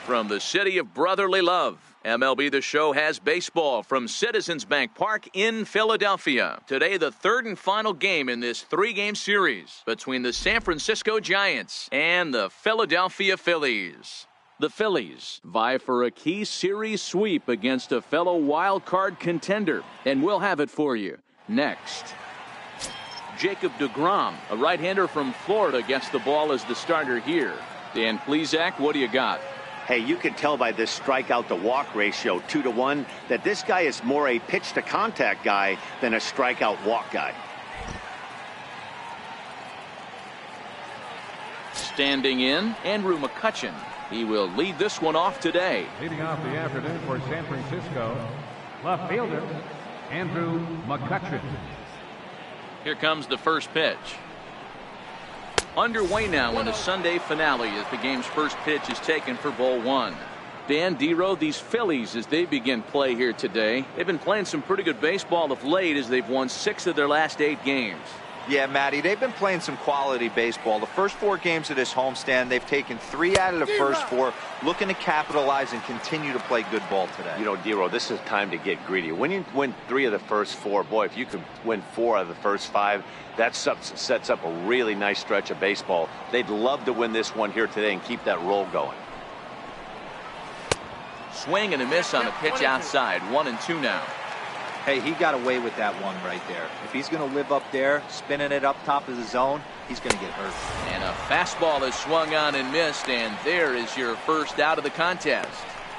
From the city of brotherly love, MLB The Show has baseball from Citizens Bank Park in Philadelphia. Today, the third and final game in this three-game series between the San Francisco Giants and the Philadelphia Phillies. The Phillies vie for a key series sweep against a fellow wild card contender, and we'll have it for you next. Jacob deGrom, a right-hander from Florida, gets the ball as the starter here. Dan Plesac, what do you got? Hey, you can tell by this strikeout to walk ratio 2-to-1 that this guy is more a pitch to contact guy than a strikeout walk guy. Standing in, Andrew McCutchen. He will lead this one off today. Leading off the afternoon for San Francisco, left fielder Andrew McCutchen. Here comes the first pitch. Underway now in the Sunday finale as the game's first pitch is taken for ball one. Dan Dero, these Phillies, as they begin play here today, they've been playing some pretty good baseball of late as they've won 6 of their last 8 games. Yeah, Matty, they've been playing some quality baseball. The first 4 games of this homestand, they've taken 3 out of the first 4, looking to capitalize and continue to play good ball today. You know, Dero, this is time to get greedy. When you win 3 of the first 4, boy, if you can win 4 out of the first 5, that sets up a really nice stretch of baseball. They'd love to win this one here today and keep that roll going. Swing and a miss on a pitch outside. 1-2 now. Hey, he got away with that one right there. If he's going to live up there, spinning it up top of the zone, he's going to get hurt. And a fastball is swung on and missed, and there is your first out of the contest.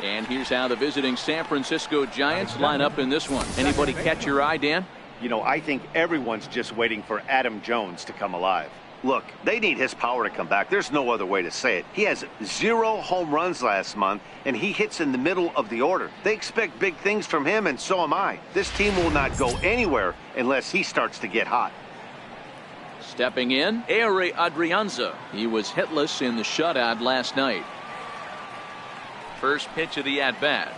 And here's how the visiting San Francisco Giants line up in this one. Anybody catch your eye, Dan? You know, I think everyone's just waiting for Adam Jones to come alive. Look, they need his power to come back. There's no other way to say it. He has 0 home runs last month, and he hits in the middle of the order. They expect big things from him, and so am I. This team will not go anywhere unless he starts to get hot. Stepping in, Ehire Adrianza. He was hitless in the shutout last night. First pitch of the at-bat.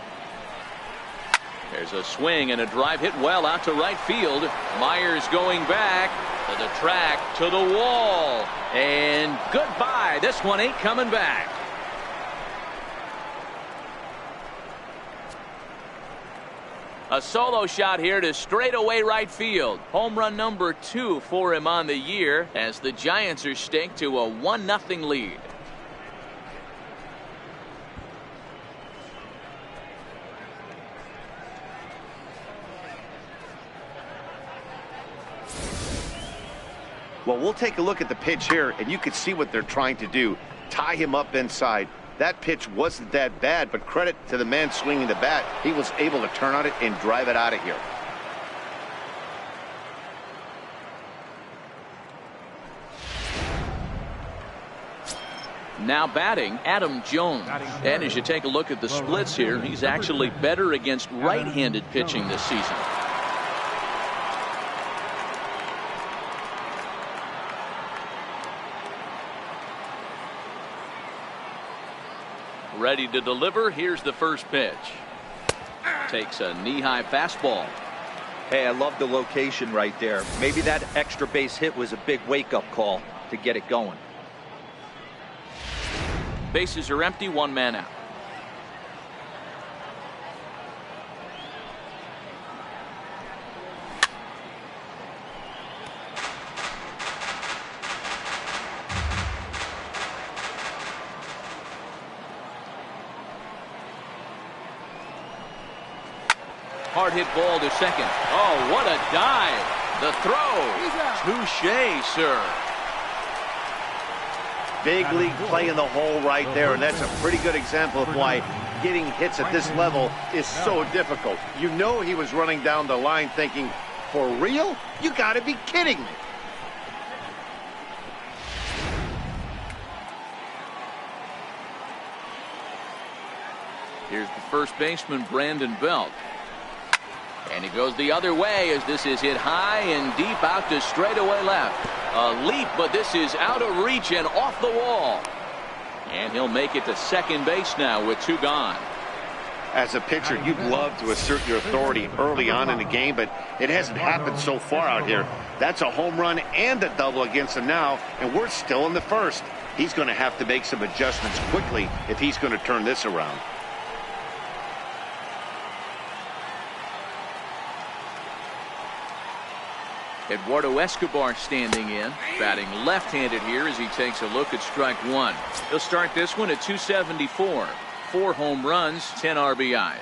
There's a swing and a drive hit well out to right field. Myers going back to the track, to the wall, and goodbye. This one ain't coming back. A solo shot here to straightaway right field. Home run number 2 for him on the year as the Giants are staked to a 1-0 lead. Well, we'll take a look at the pitch here, and you can see what they're trying to do. Tie him up inside. That pitch wasn't that bad, but credit to the man swinging the bat. He was able to turn on it and drive it out of here. Now batting, Adam Jones. And as you take a look at the splits here, he's actually better against right-handed pitching this season. Ready to deliver. Here's the first pitch. Takes a knee-high fastball. Hey, I love the location right there. Maybe that extra base hit was a big wake-up call to get it going. Bases are empty, 1 man out. Hard hit ball to second. Oh, what a dive. The throw. Touche, sir. Big league play in the hole right there, and that's a pretty good example of why getting hits at this level is so difficult. You know he was running down the line thinking, for real? You got to be kidding me. Here's the first baseman, Brandon Belt. And he goes the other way as this is hit high and deep out to straightaway left. A leap, but this is out of reach and off the wall. And he'll make it to second base now with 2 gone. As a pitcher, you'd love to assert your authority early on in the game, but it hasn't happened so far out here. That's a home run and a double against him now, and we're still in the first. He's going to have to make some adjustments quickly if he's going to turn this around. Eduardo Escobar standing in, batting left-handed here as he takes a look at strike one. He'll start this one at 274. 4 home runs, 10 RBIs.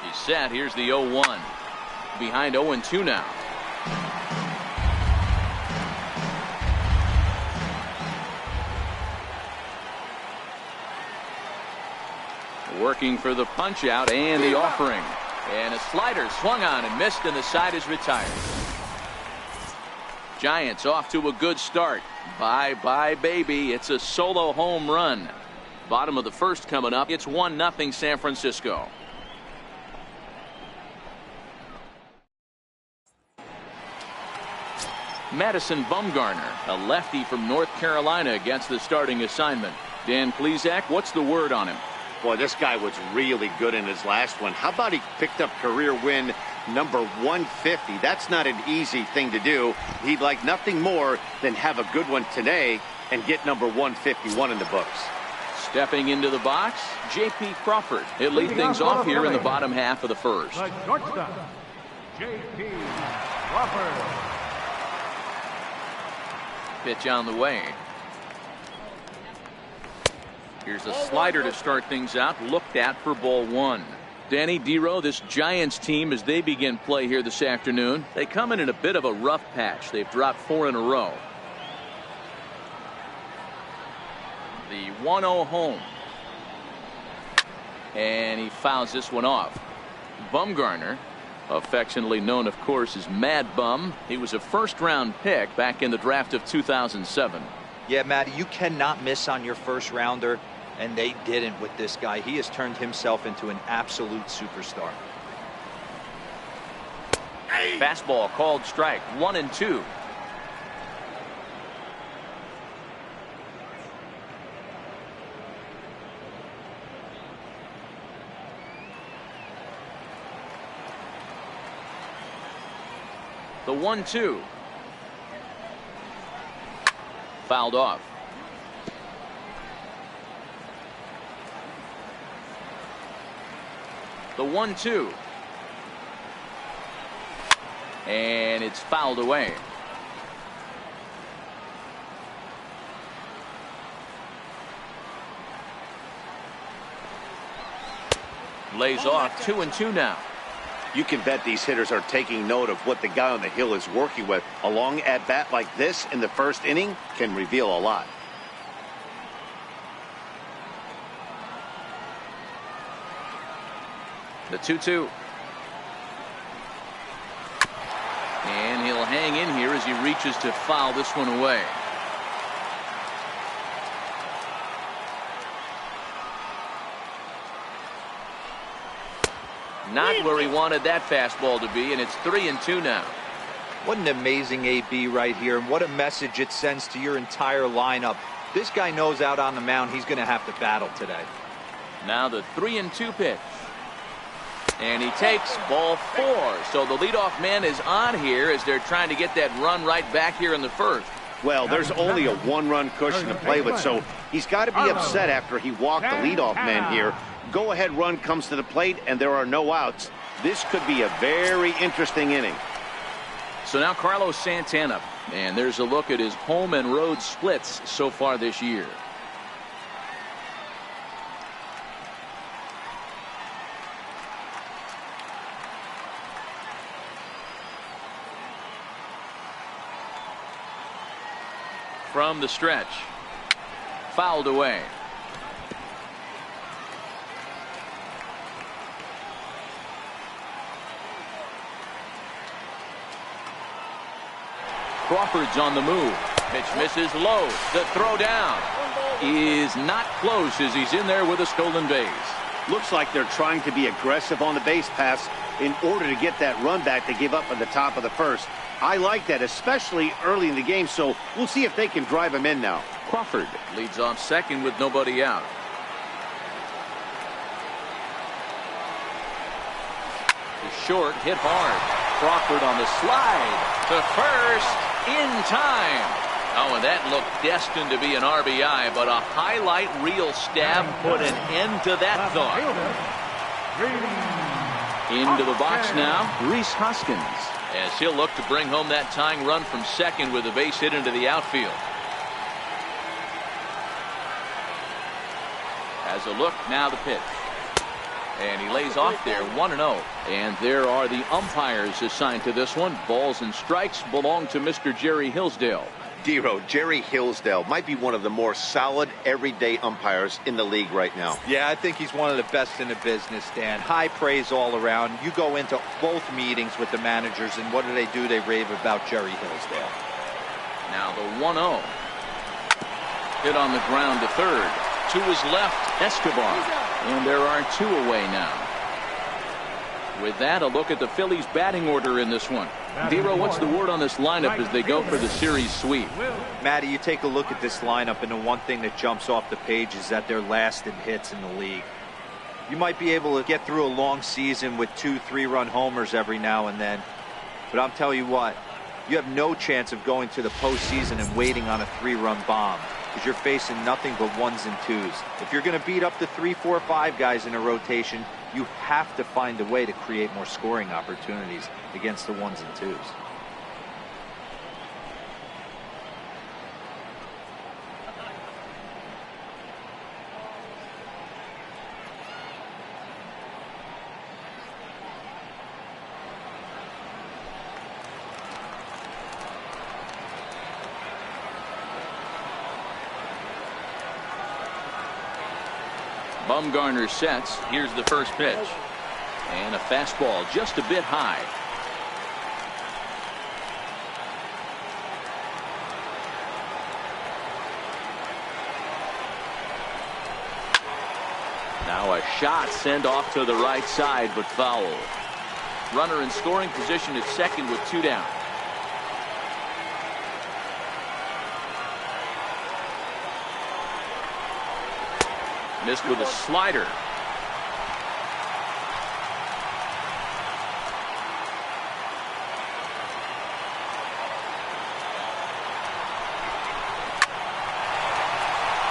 He's set. Here's the 0-1. Behind 0-2 now. Working for the punch out and the offering. And a slider swung on and missed, and the side is retired. Giants off to a good start. Bye-bye, baby. It's a solo home run. Bottom of the first coming up. It's 1-0 San Francisco. Madison Bumgarner, a lefty from North Carolina, gets the starting assignment. Dan Plesac, what's the word on him? Boy, this guy was really good in his last one. How about he picked up career win number 150? That's not an easy thing to do. He'd like nothing more than have a good one today and get number 151 in the books. Stepping into the box, J.P. Crawford. He'll lead things off here in the bottom half of the first. The shortstop, J.P. Crawford. Pitch on the way. Here's a slider to start things out, looked at for ball one. Danny Dero, this Giants team, as they begin play here this afternoon, they come in a bit of a rough patch. They've dropped 4 in a row. The 1-0 home. And he fouls this one off. Bumgarner, affectionately known, of course, as Mad Bum. He was a first-round pick back in the draft of 2007. Yeah, Matty, you cannot miss on your first rounder, and they didn't with this guy. He has turned himself into an absolute superstar. Fastball called strike, 1-2. The 1-2. Fouled off. The 1-2. And it's fouled away. Lays off. 2-2 now. You can bet these hitters are taking note of what the guy on the hill is working with. A long at-bat like this in the first inning can reveal a lot. The 2-2. And he'll hang in here as he reaches to foul this one away. Not where he wanted that fastball to be, and it's 3-2 now. What an amazing AB right here, and what a message it sends to your entire lineup. This guy knows out on the mound he's going to have to battle today. Now the 3-2 pitch. And he takes ball 4. So the leadoff man is on here as they're trying to get that run right back here in the first. Well, there's only a 1-run cushion to play with, so he's got to be upset after he walked the leadoff man here. Go-ahead run comes to the plate, and there are no outs. This could be a very interesting inning. So now Carlos Santana, and there's a look at his home and road splits so far this year. From the stretch. Fouled away. Crawford's on the move. Pitch misses low. The throw down is not close as he's in there with a stolen base. Looks like they're trying to be aggressive on the base pass in order to get that run back they gave up at the top of the first. I like that, especially early in the game, so we'll see if they can drive him in now. Crawford leads off second with nobody out. The short hit hard. Crawford on the slide to first in time. Oh, and that looked destined to be an RBI, but a highlight reel stab put an end to that thought. Into the box now, Rhys Hoskins, as he'll look to bring home that tying run from second with a base hit into the outfield. As a look, now the pitch. And he lays off there, 1-0. And there are the umpires assigned to this one. Balls and strikes belong to Mr. Jerry Hillsdale. Dero, Jerry Hillsdale might be one of the more solid everyday umpires in the league right now. Yeah, I think he's one of the best in the business, Dan. High praise all around. You go into both meetings with the managers, and what do? They rave about Jerry Hillsdale. Now the 1-0. Hit on the ground to third. To his left, Escobar. And there are two away now. With that, a look at the Phillies batting order in this one. Dero, what's the word on this lineup as they go for the series sweep? Matty, you take a look at this lineup, and the one thing that jumps off the page is that they're last in hits in the league. You might be able to get through a long season with 2-3-run homers every now and then, but I'm telling you what, you have no chance of going to the postseason and waiting on a 3-run bomb, because you're facing nothing but 1s and 2s. If you're going to beat up the 3, 4, 5 guys in a rotation, you have to find a way to create more scoring opportunities against the 1s and 2s. Bumgarner sets. Here's the first pitch. And a fastball just a bit high. Now a shot sent off to the right side, but foul. Runner in scoring position at second with 2 down. Missed with a slider.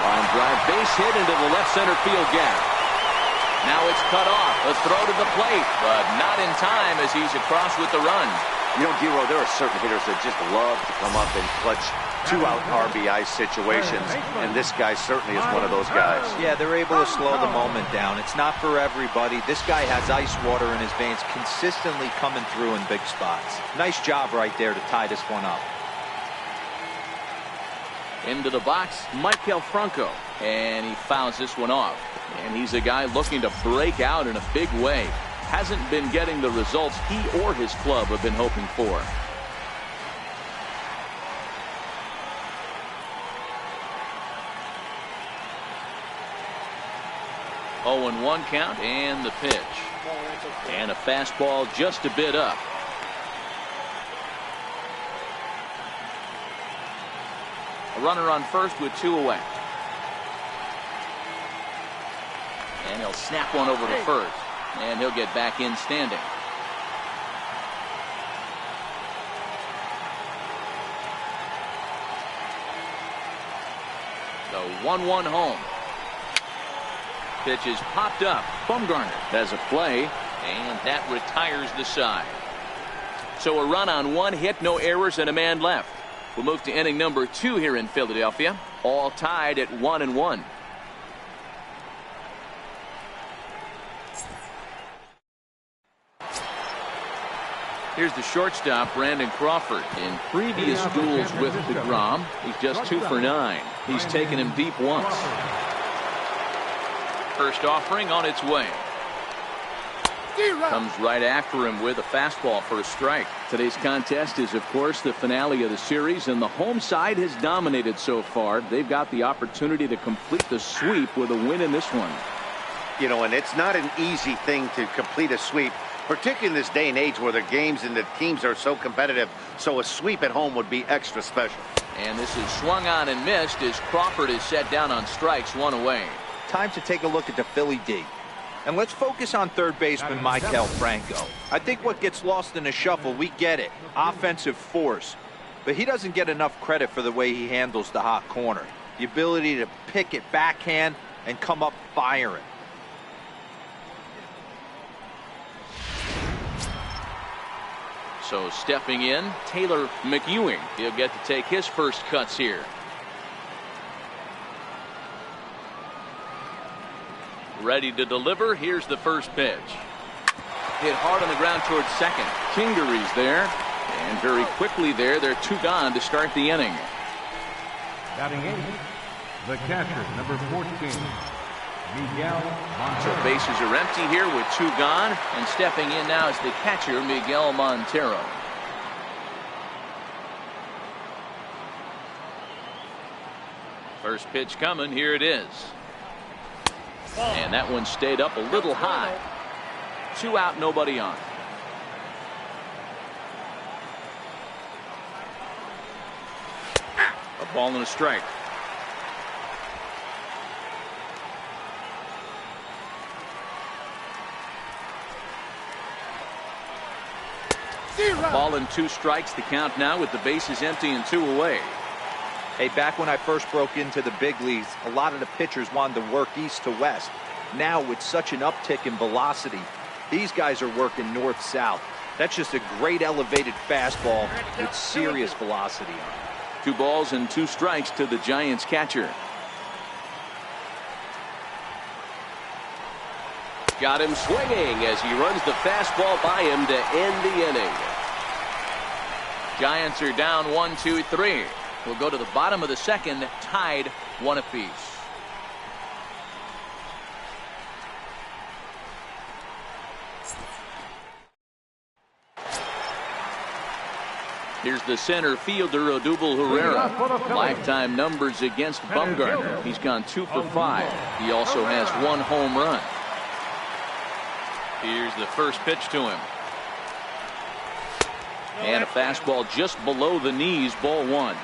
Line drive, base hit into the left center field gap. Now it's cut off. A throw to the plate, but not in time as he's across with the run. You know, Dero, there are certain hitters that just love to come up and clutch 2-out RBI situations, and this guy certainly is one of those guys. Yeah, they're able to slow the moment down. It's not for everybody. This guy has ice water in his veins, consistently coming through in big spots. Nice job right there to tie this one up. Into the box, Maikel Franco, and he fouls this one off. And he's a guy looking to break out in a big way. Hasn't been getting the results he or his club have been hoping for. Oh, and 1 count, and the pitch. And a fastball just a bit up. A runner on first with 2 away. And he'll snap one over to first. And he'll get back in standing. The 1-1 home. Pitch is popped up. Bumgarner has a play, and that retires the side. So a run on 1 hit, no errors, and a man left. We'll move to inning number 2 here in Philadelphia. All tied at 1-1. Here's the shortstop, Brandon Crawford. In previous duels with DeGrom, he's just 2 for 9. He's taken him deep once. First offering on its way. Comes right after him with a fastball for a strike. Today's contest is, of course, the finale of the series, and the home side has dominated so far. They've got the opportunity to complete the sweep with a win in this one. You know, and it's not an easy thing to complete a sweep, particularly in this day and age where the games and the teams are so competitive. So a sweep at home would be extra special. And this is swung on and missed as Crawford is set down on strikes, 1 away. Time to take a look at the Philly D. And let's focus on third baseman Maikel Franco. I think what gets lost in the shuffle, we get it, offensive force. But he doesn't get enough credit for the way he handles the hot corner. The ability to pick it backhand and come up firing. So stepping in, Taylor McEwing. He'll get to take his first cuts here. Ready to deliver. Here's the first pitch. Hit hard on the ground towards second. Kingery's there. And very quickly there, they're 2 gone to start the inning. Batting 8, the catcher, number 14, Miguel Montero. So bases are empty here with 2 gone. And stepping in now is the catcher, Miguel Montero. First pitch coming. Here it is. And that one stayed up a little high. 2 out, nobody on. A ball and a strike. Ball and 2 strikes, the count now with the bases empty and 2 away. Hey, back when I first broke into the big leagues, a lot of the pitchers wanted to work east to west. Now, with such an uptick in velocity, these guys are working north-south. That's just a great elevated fastball with serious velocity on it. 2 balls and 2 strikes to the Giants catcher. Got him swinging as he runs the fastball by him to end the inning. Giants are down 1-2-3. We'll go to the bottom of the second, tied 1 apiece. Here's the center fielder, Odubel Herrera. Lifetime numbers against Bumgarner. He's gone 2 for 5. He also has 1 home run. Here's the first pitch to him. And a fastball just below the knees, ball 1.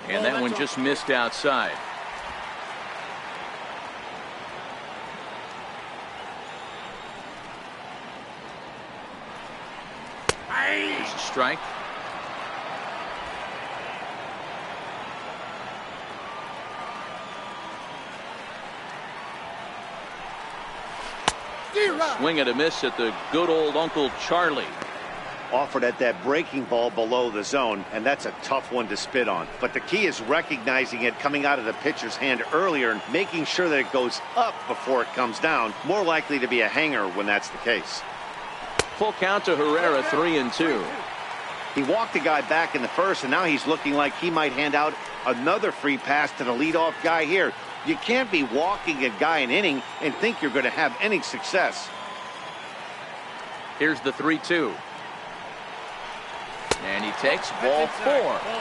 And that one just missed outside. There's a strike. Swing and a miss at the good old Uncle Charlie. Offered at that breaking ball below the zone, and that's a tough one to spit on. But the key is recognizing it coming out of the pitcher's hand earlier and making sure that it goes up before it comes down. More likely to be a hanger when that's the case. Full count to Herrera, 3-2. He walked the guy back in the first, and now he's looking like he might hand out another free pass to the leadoff guy here. You can't be walking a guy an inning and think you're going to have any success. Here's the 3-2. And he takes ball 4.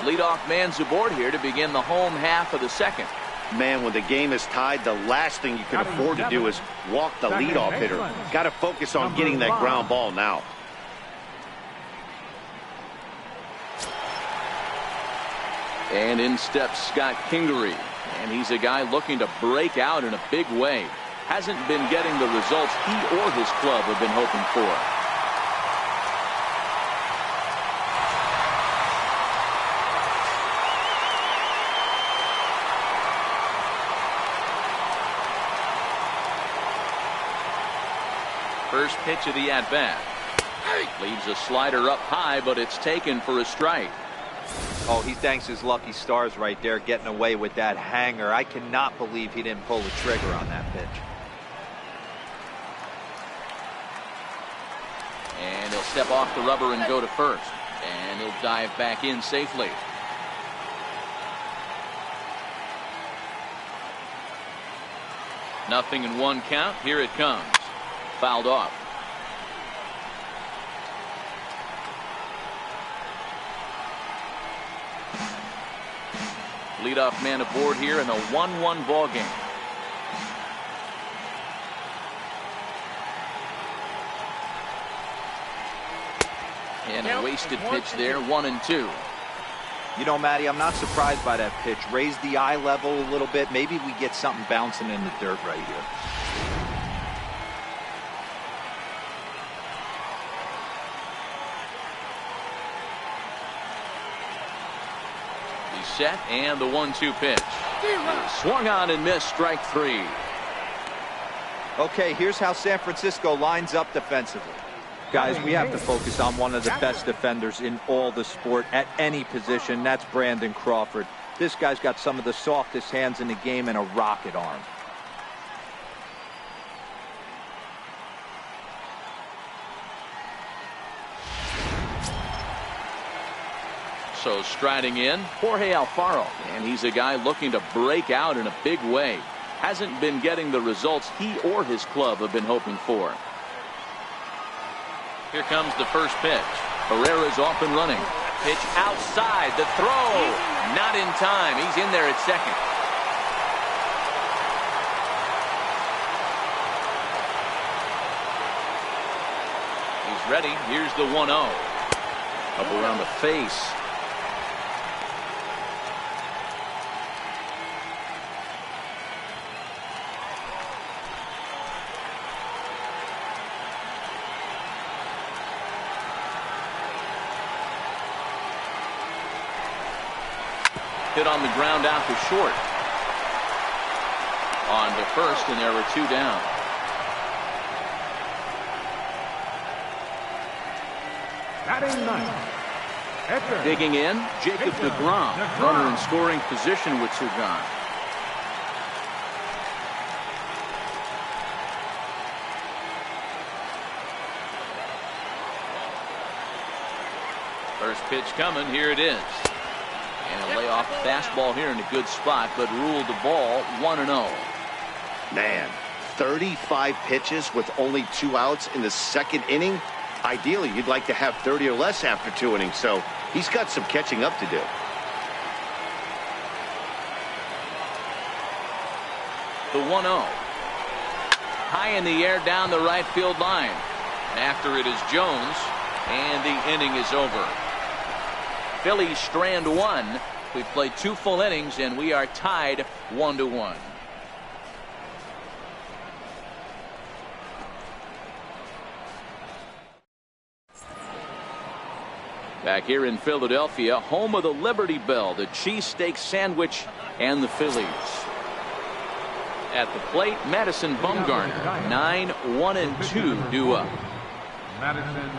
Leadoff man's aboard here to begin the home half of the second. Man, when the game is tied, the last thing you can afford to do is walk the leadoff hitter. Got to focus on getting that ground ball now. And in steps Scott Kingery. And he's a guy looking to break out in a big way. Hasn't been getting the results he or his club have been hoping for. First pitch of the at-bat. Leaves a slider up high, but it's taken for a strike. Oh, he thanks his lucky stars right there, getting away with that hanger. I cannot believe he didn't pull the trigger on that pitch. And he'll step off the rubber and go to first. And he'll dive back in safely. Nothing in 1 count. Here it comes. Fouled off. Leadoff man aboard here in a 1-1 ball game. And a wasted pitch there, 1-2. You know, Matty, I'm not surprised by that pitch. Raise the eye level a little bit. Maybe we get something bouncing in the dirt right here. He's set, and the 1-2 pitch. Swung on and missed, strike 3. Okay, here's how San Francisco lines up defensively. Guys, we have to focus on one of the best defenders in all the sport at any position. That's Brandon Crawford. This guy's got some of the softest hands in the game and a rocket arm. So striding in, Jorge Alfaro, and he's a guy looking to break out in a big way. Hasn't been getting the results he or his club have been hoping for. Here comes the first pitch. Herrera's off and running. Pitch outside. The throw. Not in time. He's in there at second. He's ready. Here's the 1-0. Up around the face. Hit on the ground out to short. On to first, and there were 2 down. Batting ninth. Digging in, Jacob deGrom. Runner in scoring position with 2 gone. First pitch coming. Here it is. And a layoff fastball here in a good spot, but ruled the ball 1-0. Man, 35 pitches with only 2 outs in the second inning. Ideally, you'd like to have 30 or less after 2 innings, so he's got some catching up to do. The 1-0. High in the air down the right field line. After it is Jones, and the inning is over. Phillies strand 1. We've played 2 full innings, and we are tied 1-1. Back here in Philadelphia, home of the Liberty Bell, the cheesesteak sandwich, and the Phillies. At the plate, Madison Bumgarner, 9-1-2 due up. Madison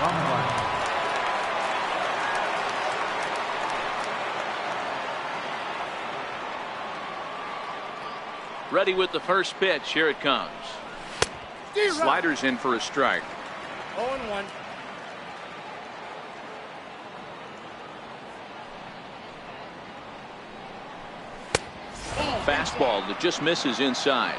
Bumgarner. Ready with the first pitch. Here it comes. Sliders in for a strike. 0-1. Fastball that just misses inside.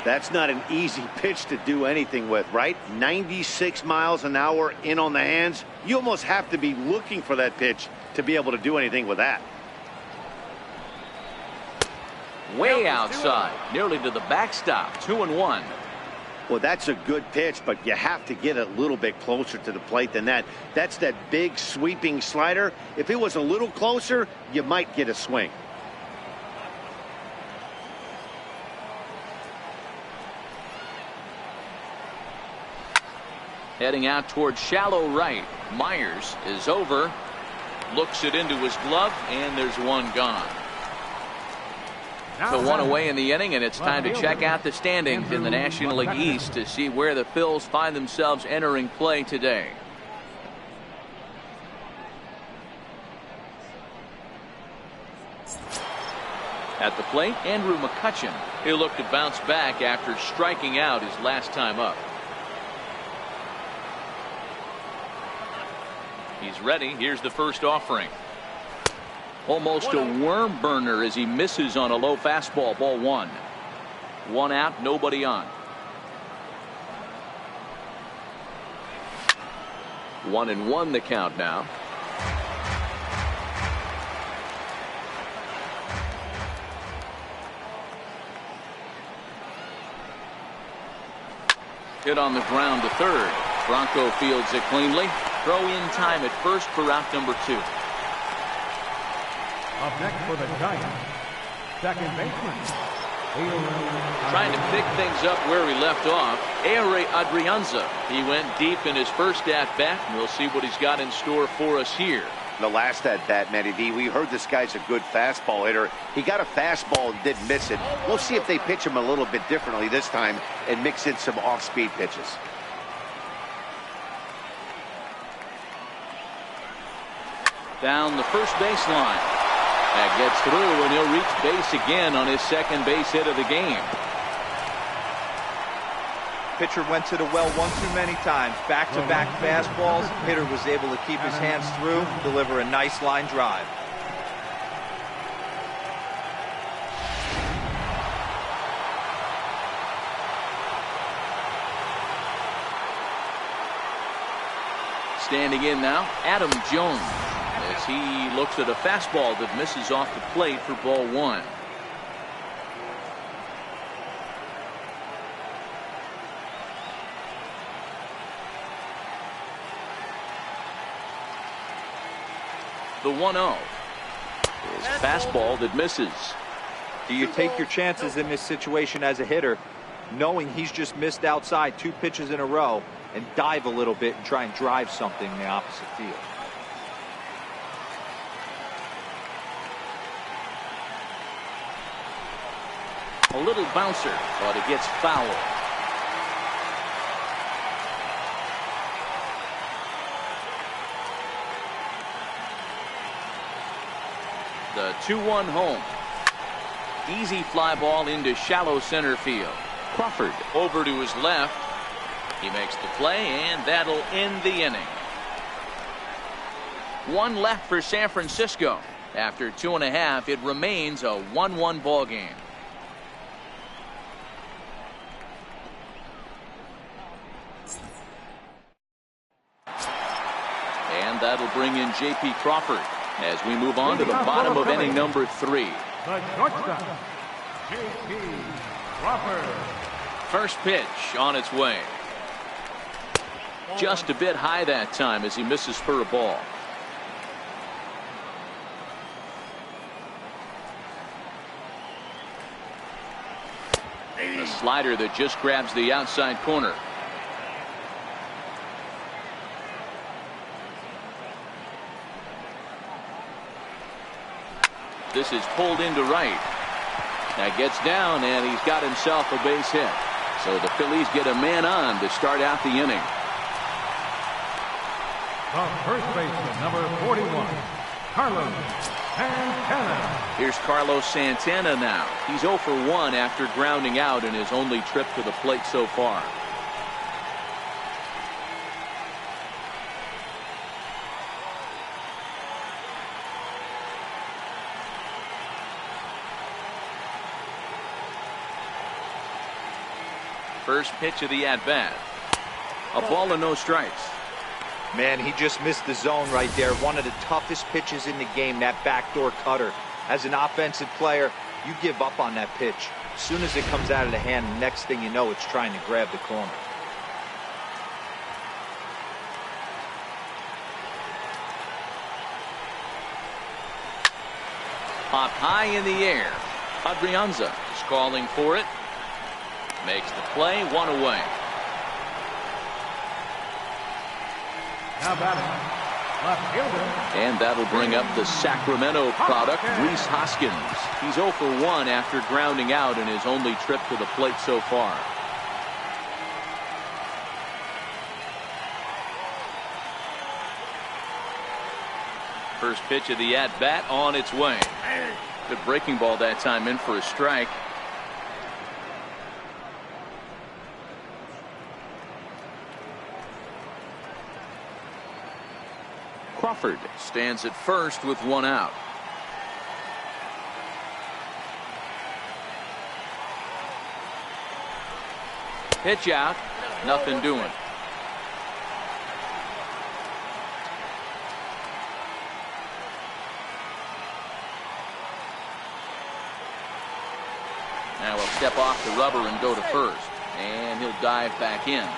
That's not an easy pitch to do anything with, right? 96 miles an hour in on the hands. You almost have to be looking for that pitch to be able to do anything with that. Way outside, nearly to the backstop. 2-1. Well, that's a good pitch, but you have to get a little bit closer to the plate than that. That's that big sweeping slider. If it was a little closer, you might get a swing. Heading out towards shallow right. Myers is over. Looks it into his glove, and there's 1 gone. So 1 away in the inning, and it's time to check out the standings in the National League East to see where the Phils find themselves entering play today. At the plate, Andrew McCutchen. He'll look to bounce back after striking out his last time up. He's ready. Here's the first offering. Almost a worm burner as he misses on a low fastball. Ball 1. 1 out, nobody on. 1-1 the count now. Hit on the ground to third. Bronco fields it cleanly. Throw in time at first for out number 2. Up next for the Giants, second baseman. Trying to pick things up where he left off, Ehire Adrianza. He went deep in his first at-bat, and we'll see what he's got in store for us here. The last at-bat, Matty D, we heard this guy's a good fastball hitter. He got a fastball and didn't miss it. We'll see if they pitch him a little bit differently this time and mix in some off-speed pitches. Down the first baseline. That gets through, and he'll reach base again on his second base hit of the game. Pitcher went to the well one too many times. Back-to-back fastballs. Hitter was able to keep his hands through, deliver a nice line drive. Standing in now, Adam Jones, as he looks at a fastball that misses off the plate for ball one. The 1-0 is fastball that misses. Do you take your chances in this situation as a hitter, knowing he's just missed outside 2 pitches in a row, and dive a little bit and try and drive something in the opposite field? A little bouncer, but it gets foul. The 2-1 home. Easy fly ball into shallow center field. Crawford over to his left. He makes the play, and that'll end the inning. 1 left for San Francisco. After 2.5, it remains a 1-1 ball game. And that'll bring in J.P. Crawford as we move on to the bottom of inning number 3. The shortstop, J.P. Crawford. First pitch on its way. Just a bit high that time as he misses for a ball. A slider that just grabs the outside corner. This is pulled into right. That gets down, and he's got himself a base hit. So the Phillies get a man on to start out the inning. The first baseman, number 41, Carlos Santana. Here's Carlos Santana now. He's 0 for 1 after grounding out in his only trip to the plate so far. First pitch of the at-bat. A ball and no strikes. Man, he just missed the zone right there. One of the toughest pitches in the game, that backdoor cutter. As an offensive player, you give up on that pitch. As soon as it comes out of the hand, the next thing you know, it's trying to grab the corner. Popped high in the air. Adrianza is calling for it. Makes the play, 1 away. Now batting, left fielder. And that'll bring up the Sacramento product, Rhys Hoskins. He's 0 for 1 after grounding out in his only trip to the plate so far. First pitch of the at-bat on its way. Good breaking ball that time, in for a strike. Crawford stands at first with 1 out. Pitch out, nothing doing. Now he'll step off the rubber and go to first, and he'll dive back in.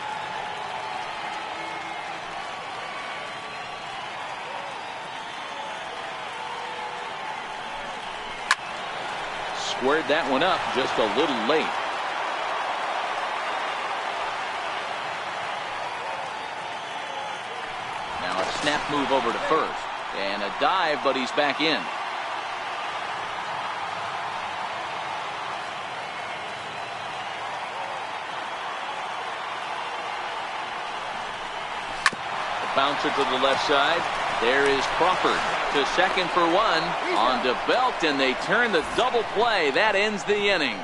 squared that one up just a little late. Now a snap move over to first. And a dive, but he's back in. Bouncer to the left side. There is Crawford to second for one. On to Belt, and they turn the double play. That ends the inning.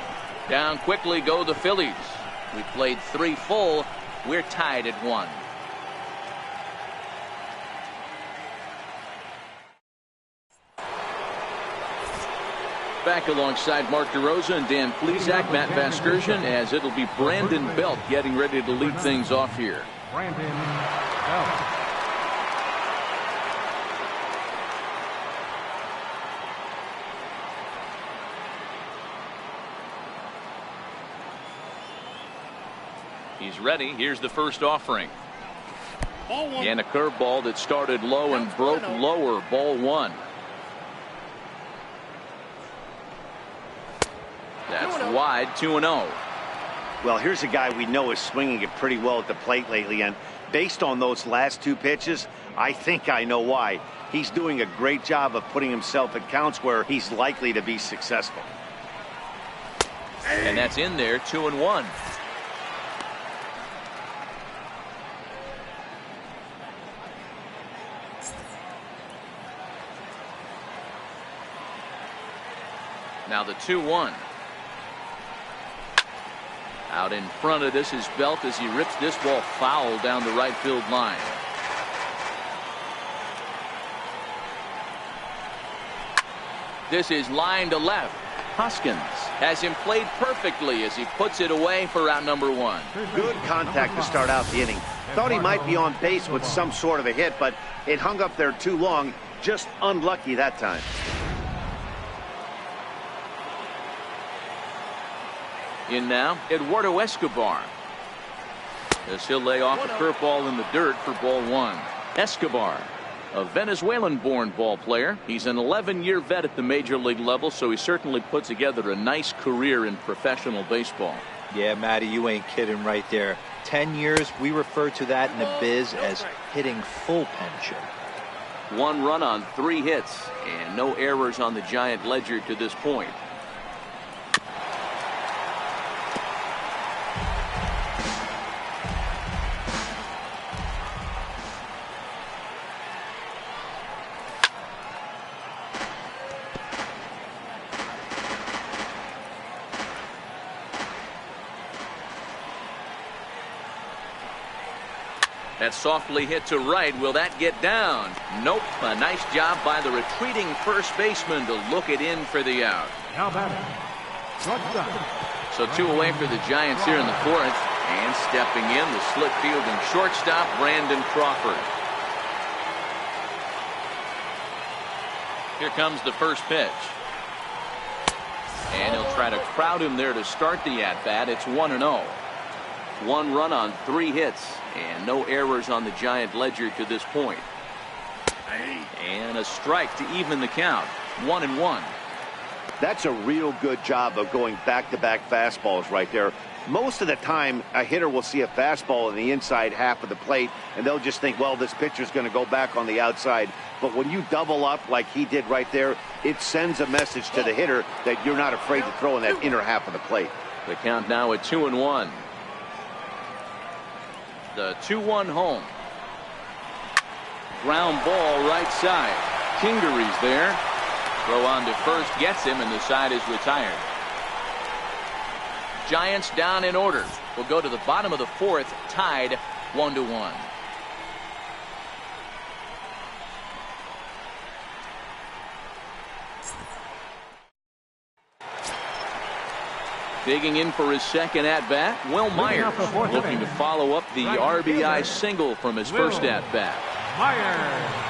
Down quickly go the Phillies. We played 3 full. We're tied at 1. Back alongside Mark DeRosa and Dan Plesac, Matt Vasgersian, as it'll be Brandon Belt getting ready to lead things off here. Brandon Belt. He's ready. Here's the first offering. And a curveball that started low and broke lower. Ball 1. That's wide. 2-0. Well, here's a guy we know is swinging it pretty well at the plate lately, and based on those last 2 pitches, I think I know why. He's doing a great job of putting himself in counts where he's likely to be successful. And that's in there. 2-1. Now the 2-1. Out in front of this is Belt as he rips this ball foul down the right field line. This is line to left. Hoskins has him played perfectly as he puts it away for out number 1. Good contact to start out the inning. Thought he might be on base with some sort of a hit, but it hung up there too long. Just unlucky that time. In now, Eduardo Escobar. As he'll lay off a curveball in the dirt for ball 1. Escobar, a Venezuelan-born ball player. He's an 11-year vet at the major league level, so he certainly put together a nice career in professional baseball. Yeah, Matty, you ain't kidding right there. 10 years, we refer to that in the biz as hitting full pension. 1 run on 3 hits, and no errors on the Giant ledger to this point. That softly hit to right. Will that get down? Nope. A nice job by the retreating first baseman to look it in for the out. Now batting. Shortstop. So 2 away for the Giants here in the 4th. And stepping in, the slip field and shortstop, Brandon Crawford. Here comes the first pitch. And he'll try to crowd him there to start the at-bat. It's 1-0. 1 run on 3 hits. And no errors on the Giant ledger to this point. And a strike to even the count. 1-1. That's a real good job of going back-to-back fastballs right there. Most of the time, a hitter will see a fastball in the inside half of the plate, and they'll just think, well, this pitcher's going to go back on the outside. But when you double up like he did right there, it sends a message to the hitter that you're not afraid to throw in that inner half of the plate. The count now at 2-1. The 2-1 home. Ground ball right side. Kingery's there. Throw on to first gets him, and the side is retired. Giants down in order. We'll go to the bottom of the 4th, tied 1-1. Digging in for his second at-bat, Will Myers, looking to follow up the RBI single from his first at-bat. Myers.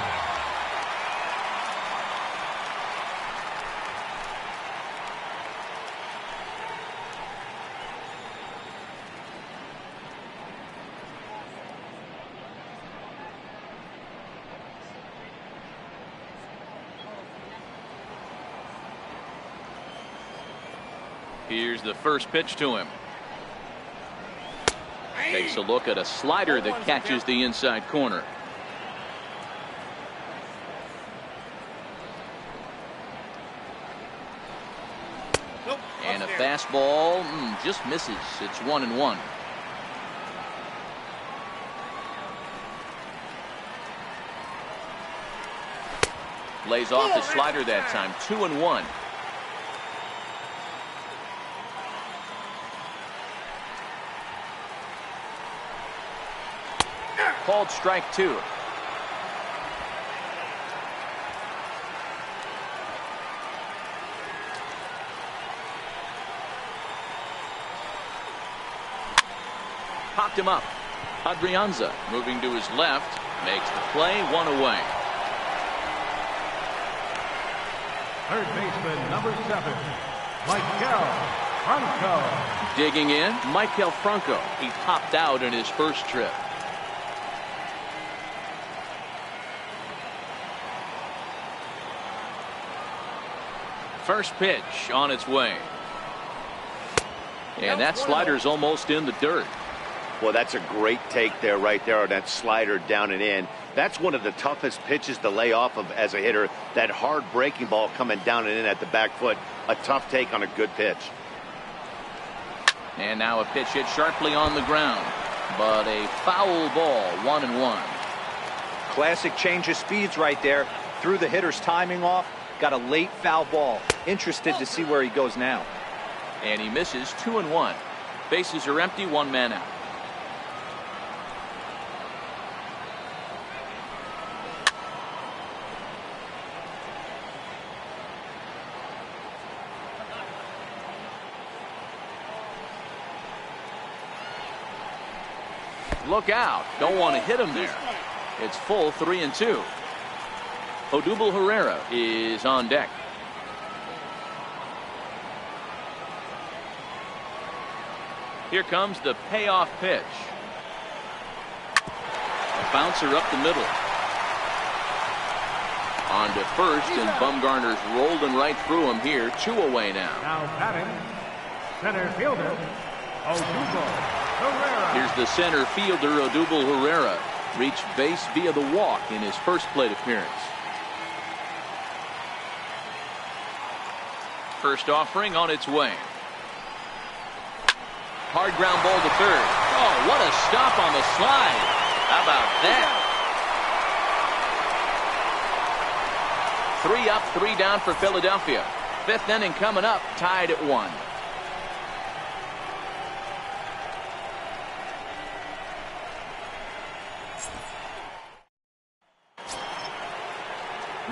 Here's the first pitch to him. Takes a look at a slider that catches the inside corner. And a fastball just misses. It's 1-1. Lays off the slider that time. 2-1. Called strike 2. Popped him up. Adrianza moving to his left. Makes the play. 1 away. Third baseman, number 7, Michael Franco. Digging in, Michael Franco. He popped out in his first trip. First pitch on its way. And that slider's almost in the dirt. Well, that's a great take there, right there, on that slider down and in. That's one of the toughest pitches to lay off of as a hitter. That hard breaking ball coming down and in at the back foot. A tough take on a good pitch. And now a pitch hit sharply on the ground. But a foul ball. 1-1. Classic change of speeds right there. Threw the hitter's timing off. Got a late foul ball. Interested to see where he goes now. And he misses. 2-1. Bases are empty. 1 man out. Look out. Don't want to hit him there. It's full. 3-2. Odubel Herrera is on deck. Here comes the payoff pitch. A bouncer up the middle. On to first, and Bumgarner's rolling right through him here. 2 away now. Now batting, center fielder, Odubel Herrera. Here's the center fielder, Odubel Herrera. Reached base via the walk in his first plate appearance. First offering on its way. Hard ground ball to third. Oh, what a stop on the slide. How about that? 3 up, 3 down for Philadelphia. 5th inning coming up, tied at 1.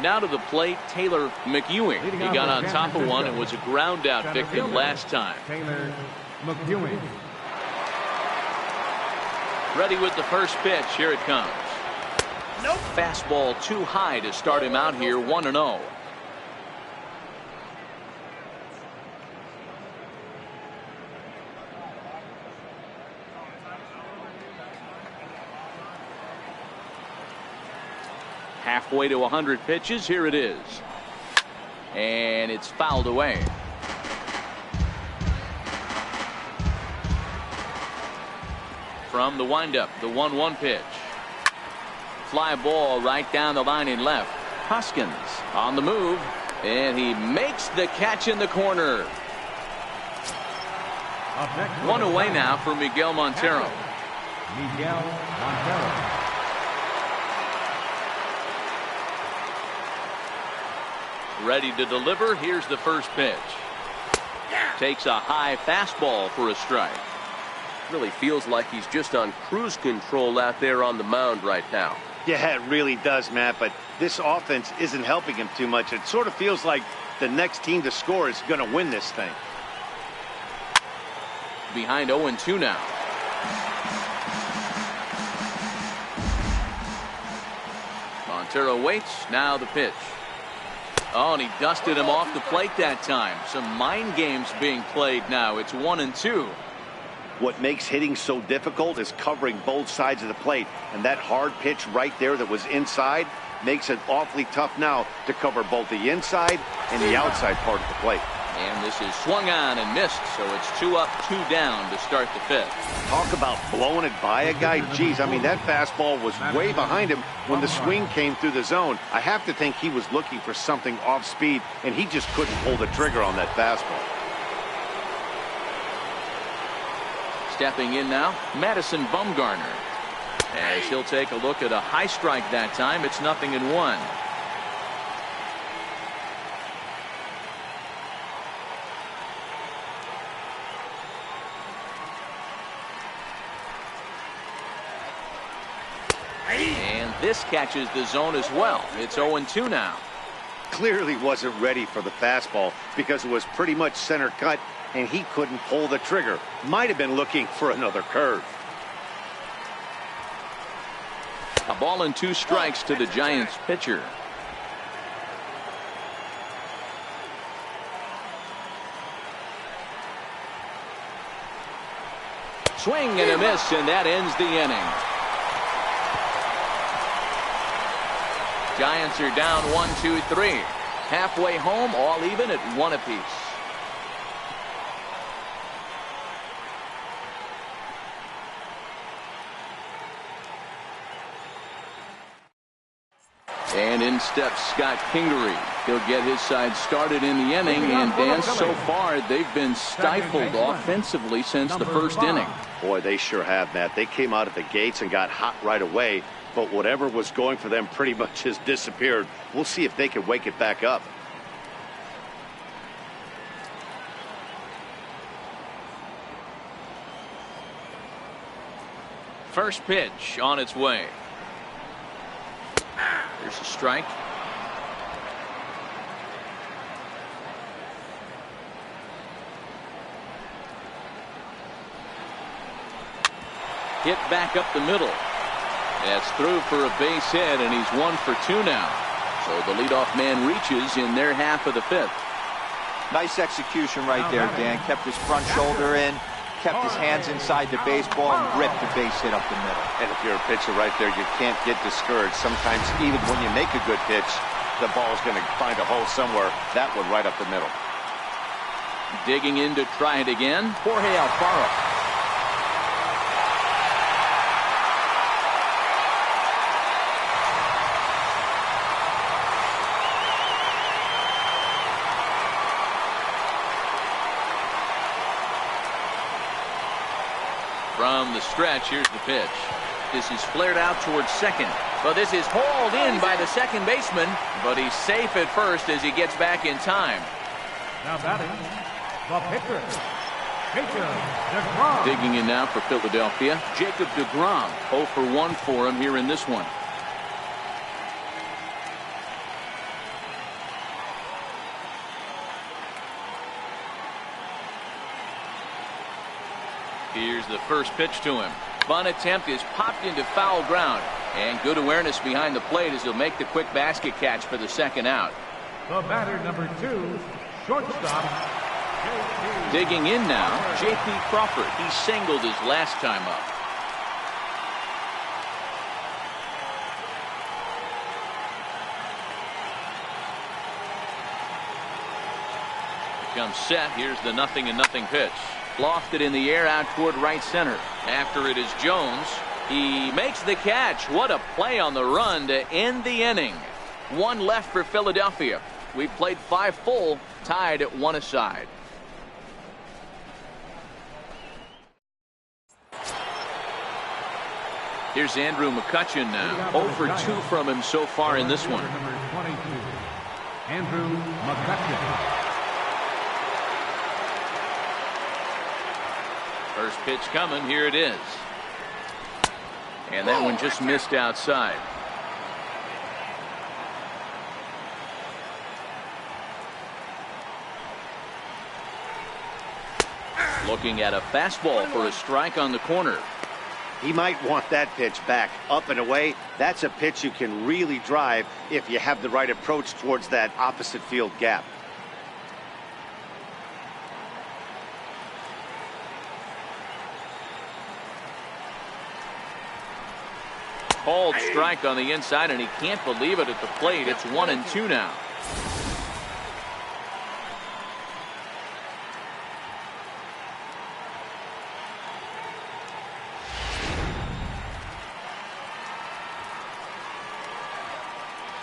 Now to the plate, Taylor McEwing. He got on top of one and was a ground out victim last time. Taylor McEwing. Ready with the first pitch. Here it comes. Nope. Fastball too high to start him out here. 1-0. Halfway to 100 pitches. Here it is. And it's fouled away. From the windup, the 1-1 pitch. Fly ball right down the line in left. Hoskins on the move. And he makes the catch in the corner. 1 away now for Miguel Montero. Miguel Montero. Ready to deliver. Here's the first pitch. Takes a high fastball for a strike. Really feels like he's just on cruise control out there on the mound right now. Yeah, it really does, Matt, but this offense isn't helping him too much. It sort of feels like the next team to score is going to win this thing. Behind 0-2 now. Montero waits. Now the pitch. Oh, and he dusted him off the plate that time. Some mind games being played now. It's 1-2. What makes hitting so difficult is covering both sides of the plate. And that hard pitch right there that was inside makes it awfully tough now to cover both the inside and the outside part of the plate. And this is swung on and missed, so it's 2 up, 2 down to start the 5th. Talk about blowing it by a guy. Geez, I mean, that fastball was way behind him when the swing came through the zone. I have to think he was looking for something off speed, and he just couldn't pull the trigger on that fastball. Stepping in now, Madison Bumgarner. As he'll take a look at a high strike that time, it's 0-1. And this catches the zone as well. It's 0-2 now. Clearly wasn't ready for the fastball because it was pretty much center cut, and he couldn't pull the trigger. Might have been looking for another curve. A ball and 2 strikes to the Giants pitcher. Swing and a miss, and that ends the inning. Giants are down 1-2-3. Halfway home, all even at 1 apiece. And in steps Scott Kingery. He'll get his side started in the inning, and Dan, so far they've been stifled offensively since the first inning. Boy, they sure have, Matt. They came out of the gates and got hot right away, but whatever was going for them pretty much has disappeared. We'll see if they can wake it back up. First pitch on its way. There's a strike. Hit back up the middle. That's through for a base hit, and he's 1 for 2 now. So the leadoff man reaches in their half of the 5th. Nice execution right there, Dan. Kept his front shoulder in, kept his hands inside the baseball, and ripped the base hit up the middle. And if you're a pitcher right there, you can't get discouraged. Sometimes even when you make a good pitch, the ball's going to find a hole somewhere. That one right up the middle. Digging in to try it again, Jorge Alfaro. From the stretch, here's the pitch. This is flared out towards second. But this is hauled in by the second baseman, but he's safe at first as he gets back in time. Now batting, the pitcher, Jacob deGrom. Digging in now for Philadelphia, Jacob deGrom. 0 for 1 for him here in this one. Here's the first pitch to him. Bunt attempt is popped into foul ground. And good awareness behind the plate as he'll make the quick basket catch for the second out. The batter, number 2, shortstop, J.P. Digging in now, J.P. Crawford. He singled his last time up. Comes set. Here's the 0-0 pitch. Lofted in the air out toward right center. After it is Jones. He makes the catch. What a play on the run to end the inning. 1 left for Philadelphia. We've played 5 full, tied at 1 aside. Here's Andrew McCutchen now. 0 for 2 from him so far in this one. Number 22, Andrew McCutchen. First pitch coming. Here it is. And that one just missed outside. Looking at a fastball for a strike on the corner. He might want that pitch back. Up and away, that's a pitch you can really drive if you have the right approach towards that opposite field gap. Called strike on the inside, and he can't believe it at the plate. It's 1-2 now.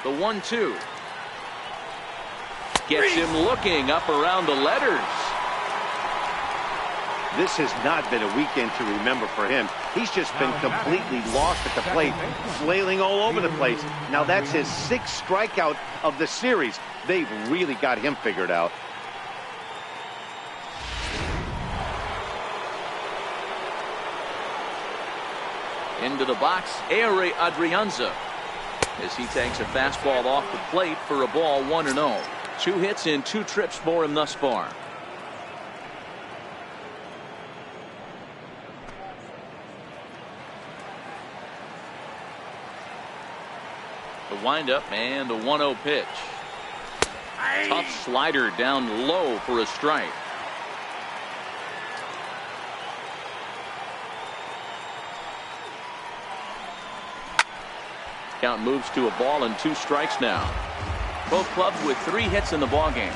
The 1-2. Gets him looking up around the letters. This has not been a weekend to remember for him. He's just been completely lost at the plate, flailing all over the place. Now that's his 6th strikeout of the series. They've really got him figured out. Into the box, Ehire Adrianza, as he takes a fastball off the plate for a ball 1-0. 2 hits in 2 trips for him thus far. The windup and the 1-0 pitch. Tough slider down low for a strike. Count moves to a ball and 2 strikes now. Both clubs with 3 hits in the ballgame.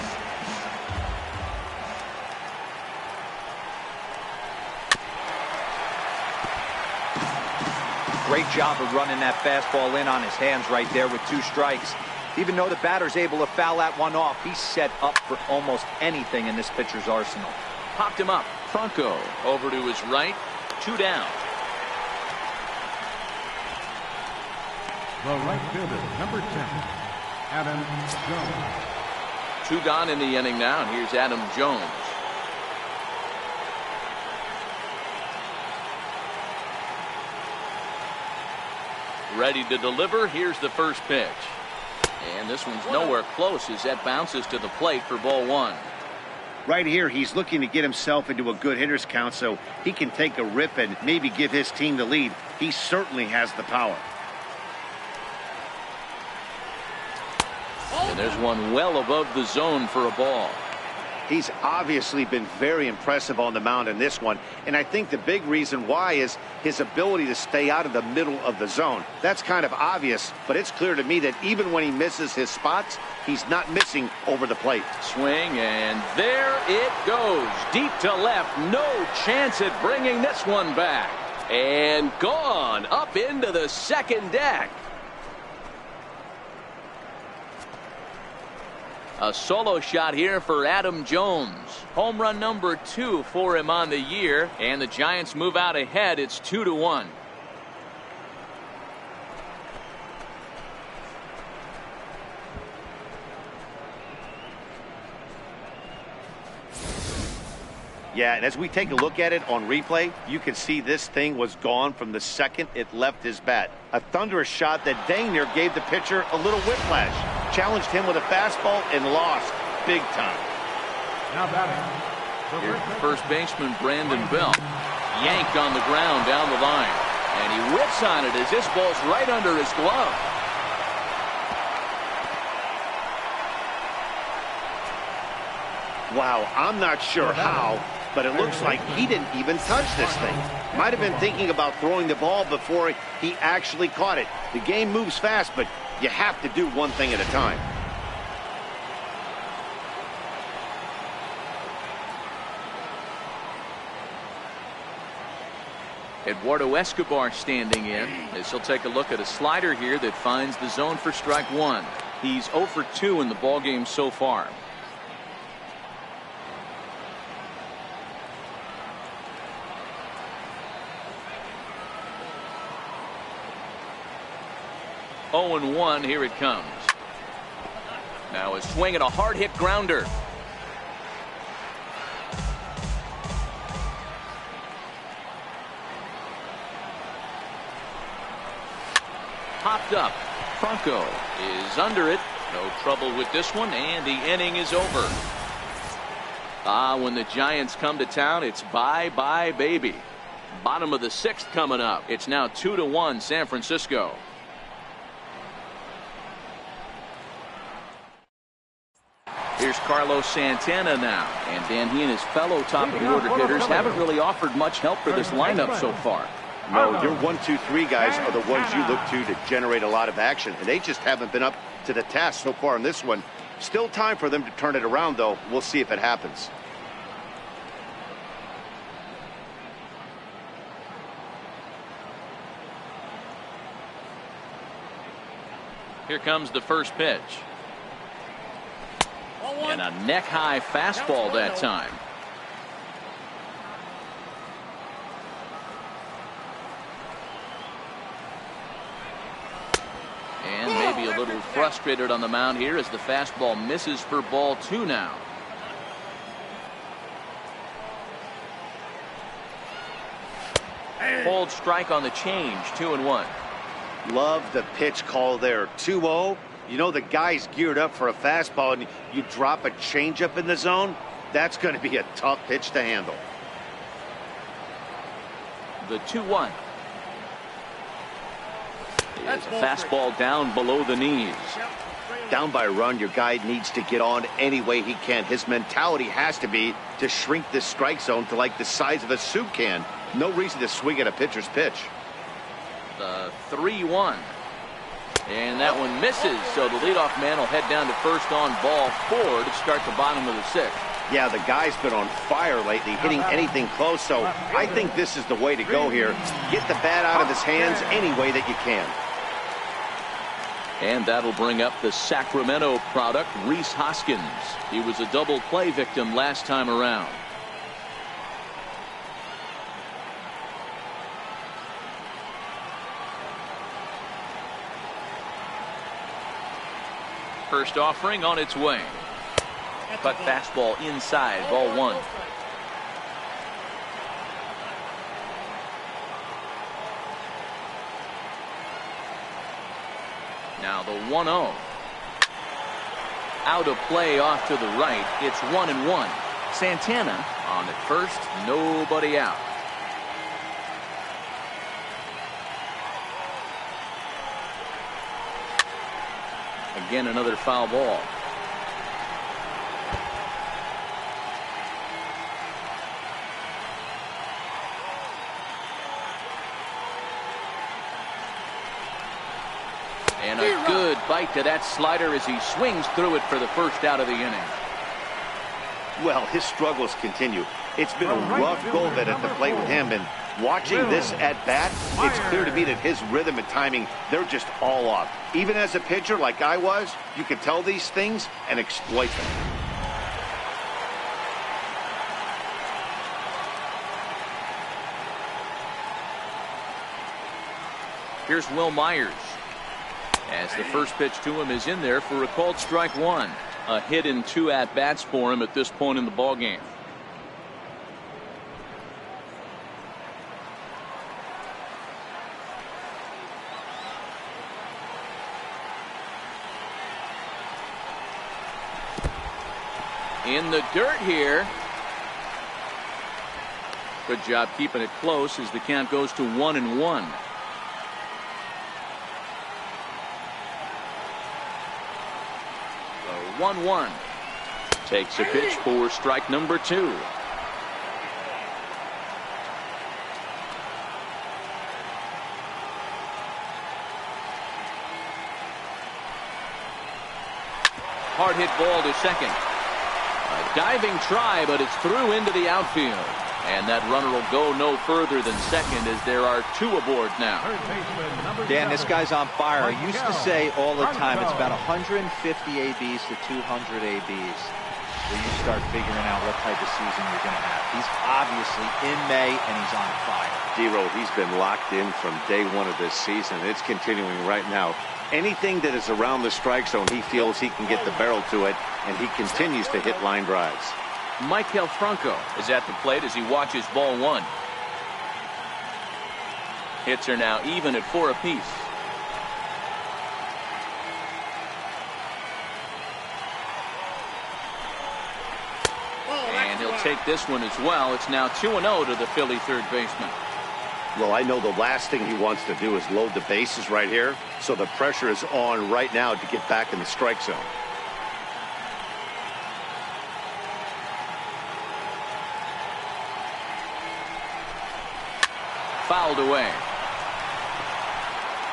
Great job of running that fastball in on his hands right there with 2 strikes. Even though the batter's able to foul that one off, he's set up for almost anything in this pitcher's arsenal. Popped him up. Franco over to his right. 2 down. The right fielder, number 10, Adam Jones. 2 gone in the inning now, and here's Adam Jones. Ready to deliver. Here's the first pitch. And this one's nowhere close as that bounces to the plate for ball 1. Right here, he's looking to get himself into a good hitter's count so he can take a rip and maybe give his team the lead. He certainly has the power. And there's one well above the zone for a ball. He's obviously been very impressive on the mound in this one, and I think the big reason why is his ability to stay out of the middle of the zone. That's kind of obvious, but it's clear to me that even when he misses his spots, he's not missing over the plate. Swing, and there it goes. Deep to left. No chance at bringing this one back. And gone up into the second deck. A solo shot here for Adam Jones. Home run number 2 for him on the year, and the Giants move out ahead. It's 2-1. Yeah, and as we take a look at it on replay, you can see this thing was gone from the second it left his bat. A thunderous shot that dang near gave the pitcher a little whiplash. Challenged him with a fastball and lost big time. Now batting. Here's first baseman Brandon Belt. Yanked on the ground down the line. And he whips on it as this ball's right under his glove. Wow, I'm not sure how, but it looks like he didn't even touch this thing. Might have been thinking about throwing the ball before he actually caught it. The game moves fast, but you have to do one thing at a time. Eduardo Escobar standing in as he'll take a look at a slider here that finds the zone for strike 1. He's 0 for 2 in the ballgame so far. Oh and 1, here it comes. Now a swing and a hard hit grounder. Popped up. Franco is under it. No trouble with this one, and the inning is over. When the Giants come to town, it's bye-bye, baby. Bottom of the 6th coming up. It's now 2-1 San Francisco. Here's Carlos Santana now. And Dan, he and his fellow top-of-the-order hitters haven't really offered much help for this lineup so far. No, your 1, 2, 3 guys are the ones you look to generate a lot of action, and they just haven't been up to the task so far in this one. Still time for them to turn it around, though. We'll see if it happens. Here comes the first pitch. And a neck-high fastball that time. And maybe a little frustrated on the mound here as the fastball misses for ball 2 now. Hold strike on the change, 2-1. Love the pitch call there. 2-0. You know the guy's geared up for a fastball and you drop a changeup in the zone. That's going to be a tough pitch to handle. The 2-1. It's a fastball down below the knees. Down by a run, your guy needs to get on any way he can. His mentality has to be to shrink this strike zone to like the size of a soup can. No reason to swing at a pitcher's pitch. The 3-1. And that one misses, so the leadoff man will head down to first on ball 4 to start the bottom of the 6th. Yeah, the guy's been on fire lately, hitting anything close, so I think this is the way to go here. Get the bat out of his hands any way that you can. And that'll bring up the Sacramento product, Rhys Hoskins. He was a double play victim last time around. First offering on its way. Cut fastball inside, ball 1. Now the 1-0. Out of play off to the right. It's 1-1. Santana on at first, nobody out. Again, another foul ball. And a good bite to that slider as he swings through it for the first out of the inning. Well, his struggles continue. It's been a rough go of it at the plate with him, and watching this at bat, it's clear to me that his rhythm and timing, they're just all off. Even as a pitcher like I was, you can tell these things and exploit them. Here's Will Myers. As the first pitch to him is in there for a called strike 1. A hit in 2 at-bats for him at this point in the ballgame. In the dirt here. Good job keeping it close as the count goes to 1-1. The 1-1. Takes a pitch for strike number 2. Hard hit ball to second. A diving try, but it's through into the outfield. And that runner will go no further than second as there are 2 aboard now. Dan, this guy's on fire. I used to say all the time it's about 150 ABs to 200 ABs where you start figuring out what type of season you're going to have. He's obviously in May, and he's on fire. D-Row, he's been locked in from day 1 of this season. It's continuing right now. Anything that is around the strike zone, he feels he can get the barrel to it, and he continues to hit line drives. Michael Franco is at the plate as he watches ball 1. Hits are now even at 4 apiece. And he'll take this one as well. It's now 2-0 to the Philly third baseman. Well, I know the last thing he wants to do is load the bases right here, so the pressure is on right now to get back in the strike zone. Fouled away.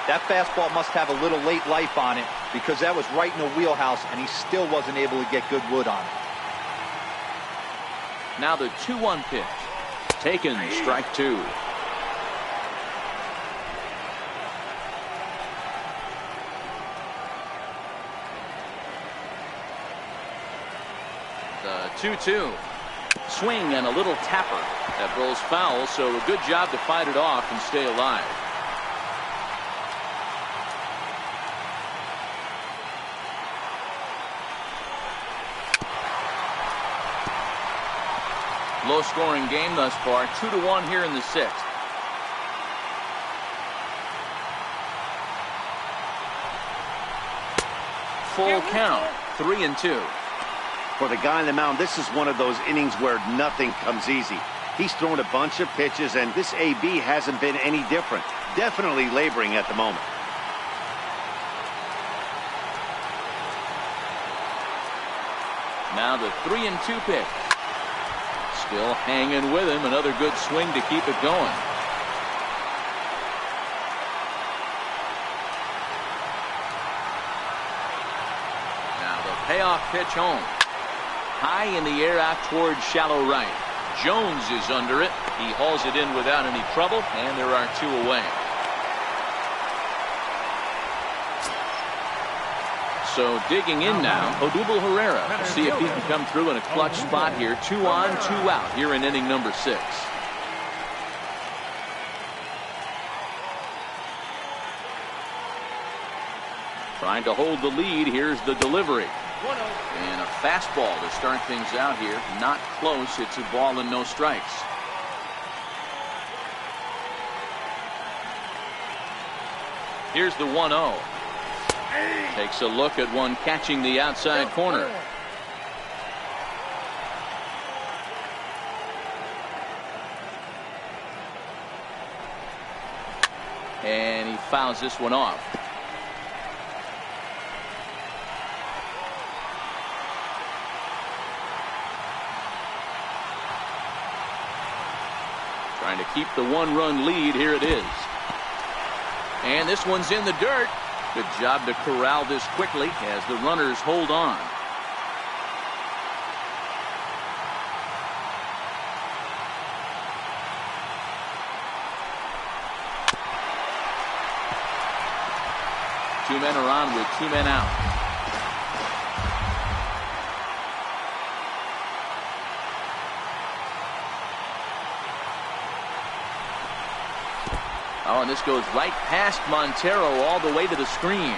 That fastball must have a little late life on it because that was right in the wheelhouse, and he still wasn't able to get good wood on it. Now the 2-1 pitch. Taken, strike 2. 2-2. Swing and a little tapper. That rolls foul, so a good job to fight it off and stay alive. Low scoring game thus far, 2-1 here in the sixth. Full count, 3-2. For the guy on the mound, this is one of those innings where nothing comes easy. He's thrown a bunch of pitches, and this AB hasn't been any different. Definitely laboring at the moment. Now the 3-2 pitch. Still hanging with him. Another good swing to keep it going. Now the payoff pitch home. High in the air out towards shallow right. Jones is under it. He hauls it in without any trouble, and there are 2 away. So digging in now, Odubel Herrera. We'll see if he can come through in a clutch spot here. 2 on, 2 out here in inning number 6. Trying to hold the lead. Here's the delivery. And a fastball to start things out here. Not close. It's a ball and no strikes. Here's the 1-0. Takes a look at one catching the outside corner. And he fouls this one off. Trying to keep the 1-run lead. Here it is. And this one's in the dirt. Good job to corral this quickly as the runners hold on. Two men are on with 2 men out. Oh, and this goes right past Montero all the way to the screen.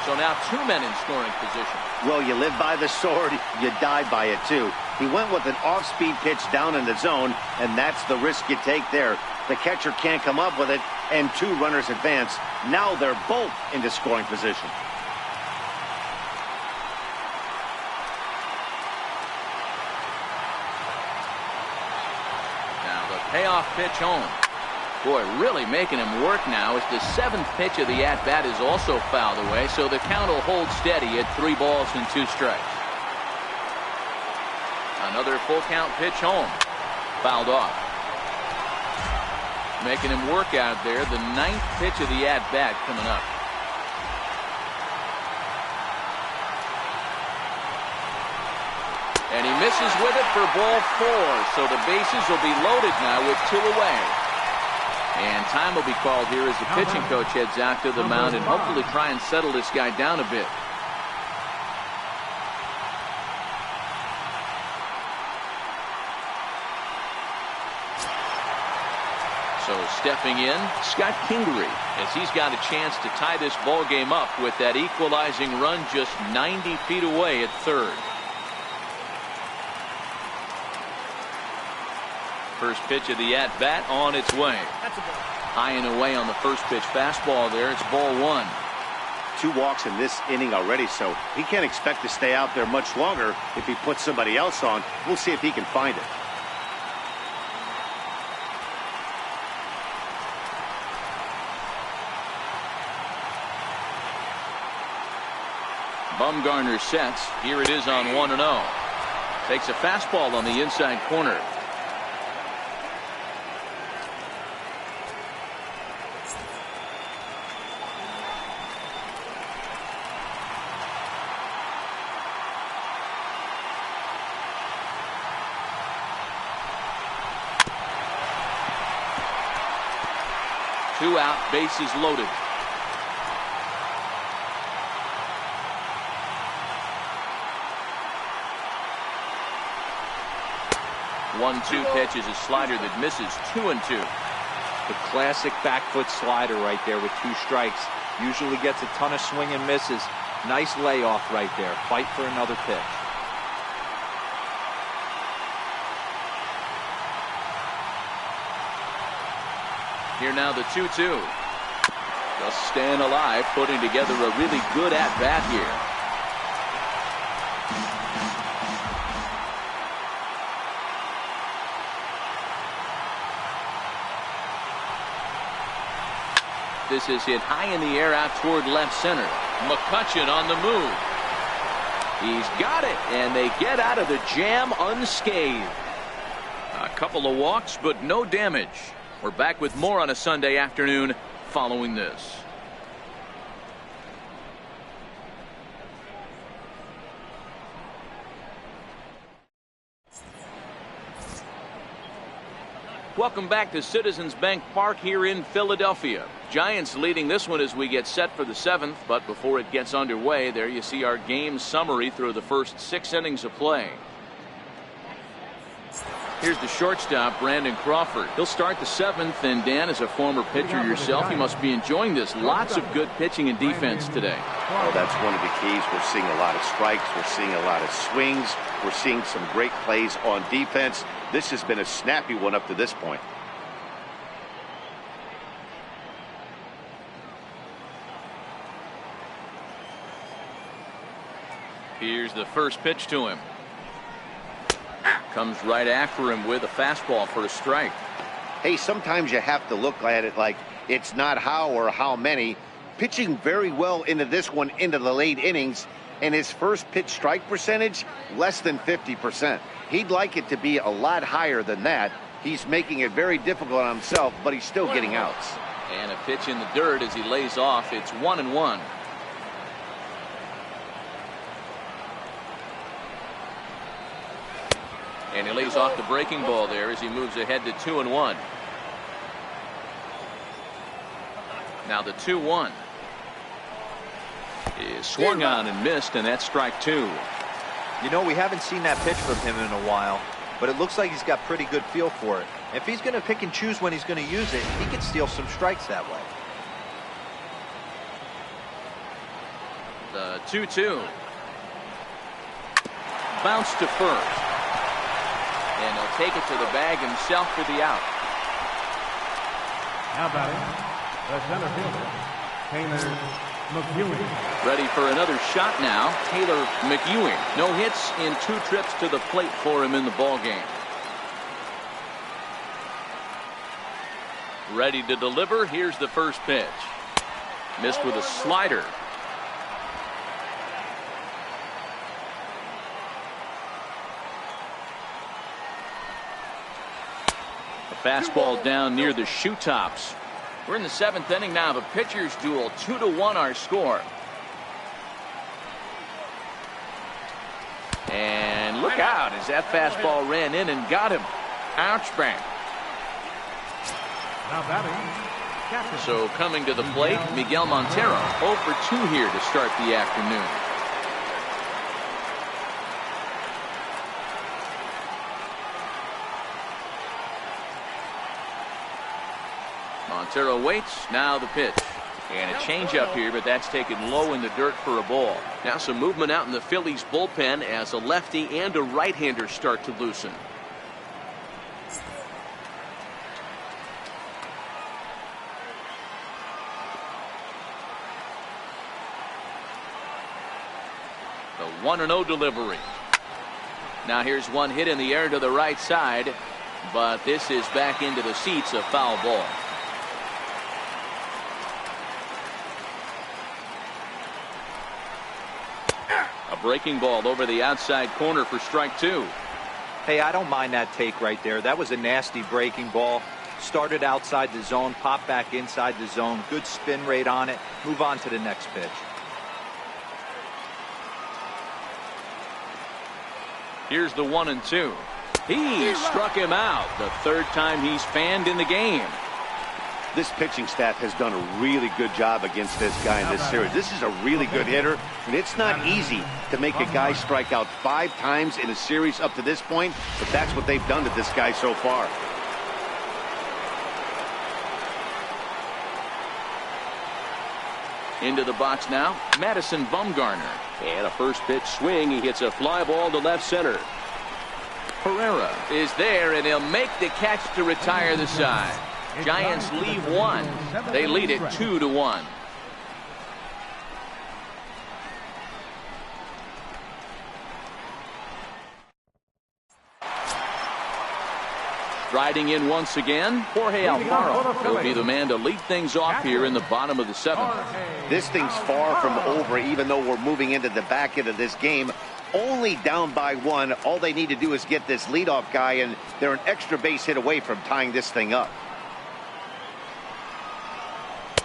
So now 2 men in scoring position. Well, you live by the sword, you die by it too. He went with an off-speed pitch down in the zone, and that's the risk you take there. The catcher can't come up with it, and 2 runners advance. Now they're both into scoring position. Payoff pitch home. Boy, really making him work now as the 7th pitch of the at-bat is also fouled away, so the count will hold steady at 3 balls and 2 strikes. Another full count pitch home. Fouled off. Making him work out there. The 9th pitch of the at-bat coming up. And he misses with it for ball 4. So the bases will be loaded now with 2 away. And time will be called here as the pitching coach heads out to the mound and hopefully try and settle this guy down a bit. So stepping in, Scott Kingery, as he's got a chance to tie this ball game up with that equalizing run just 90 feet away at third. First pitch of the at-bat on its way. High and away on the first pitch fastball there. It's ball 1. 2 walks in this inning already, so he can't expect to stay out there much longer if he puts somebody else on. We'll see if he can find it. Bumgarner sets. Here it is on 1-0. Takes a fastball on the inside corner. Two out, bases loaded. 1-2 pitch is a slider that misses 2-2. The classic back foot slider right there with 2 strikes. Usually gets a ton of swing and misses. Nice layoff right there. Fight for another pitch. Here now the 2-2. Just staying alive, putting together a really good at-bat here. This is hit high in the air out toward left center. McCutchen on the move. He's got it, and they get out of the jam unscathed. A couple of walks, but no damage. We're back with more on a Sunday afternoon following this. Welcome back to Citizens Bank Park here in Philadelphia. Giants leading this one as we get set for the 7th, but before it gets underway, there you see our game summary through the first 6 innings of play. Here's the shortstop, Brandon Crawford. He'll start the 7th, and Dan, as a former pitcher yourself, you must be enjoying this. Lots of good pitching and defense today. Well, that's one of the keys. We're seeing a lot of strikes. We're seeing a lot of swings. We're seeing some great plays on defense. This has been a snappy one up to this point. Here's the first pitch to him. Comes right after him with a fastball for a strike. Hey, sometimes you have to look at it like it's not how or how many. Pitching very well into this one, into the late innings, and his first pitch strike percentage, less than 50%. He'd like it to be a lot higher than that. He's making it very difficult on himself, but he's still getting outs. And a pitch in the dirt as he lays off. It's 1-1. And he lays off the breaking ball there as he moves ahead to 2-1. Now the 2-1 is swung on and missed, and that's strike 2. You know, we haven't seen that pitch from him in a while, but it looks like he's got pretty good feel for it. If he's going to pick and choose when he's going to use it, he can steal some strikes that way. The 2-2. Bounce to first. And he'll take it to the bag himself for the out. Now batting, the center fielder, Taylor McEwing. Ready for another shot now, Taylor McEwing. No hits in 2 trips to the plate for him in the ballgame. Ready to deliver. Here's the first pitch. Missed with a slider. Fastball down near the shoe tops. We're in the 7th inning now of a pitcher's duel. 2-1 our score. And look out as that fastball ran in and got him. Ouch bang. Now batting, captain. So coming to the plate, Miguel Montero. 0 for 2 here to start the afternoon. Montero waits. Now the pitch. And a changeup here, but that's taken low in the dirt for a ball. Now some movement out in the Phillies bullpen as a lefty and a right-hander start to loosen. The 1-0 delivery. Now here's one hit in the air to the right side, but this is back into the seats, a foul ball. A breaking ball over the outside corner for strike 2. Hey, I don't mind that take right there. That was a nasty breaking ball. Started outside the zone, popped back inside the zone. Good spin rate on it. Move on to the next pitch. Here's the 1-2. He struck him out. The 3rd time he's fanned in the game. This pitching staff has done a really good job against this guy in this series. This is a really good hitter, and it's not easy to make a guy strike out 5 times in a series up to this point, but that's what they've done to this guy so far. Into the box now, Madison Bumgarner. And a first pitch swing. He hits a fly ball to left center. Herrera is there, and he'll make the catch to retire the side. Giants leave 1. They lead it 2-1. Riding in once again, Jorge Alfaro. He'll be the man to lead things off here in the bottom of the 7th. This thing's far from over, even though we're moving into the back end of this game. Only down by 1. All they need to do is get this leadoff guy, and they're an extra base hit away from tying this thing up.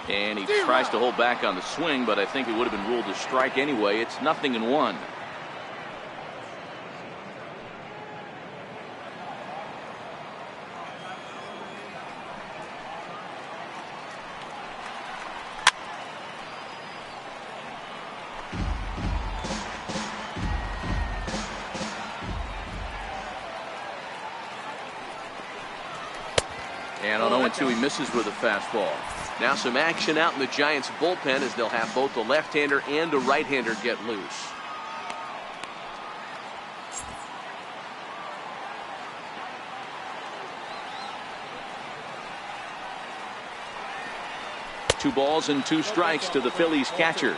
And he tries to hold back on the swing, but I think it would have been ruled a strike anyway. It's 0-1. And on 0-2, he misses with a fastball. Now some action out in the Giants bullpen as they'll have both a left-hander and a right-hander get loose. Two balls and 2 strikes to the Phillies catcher.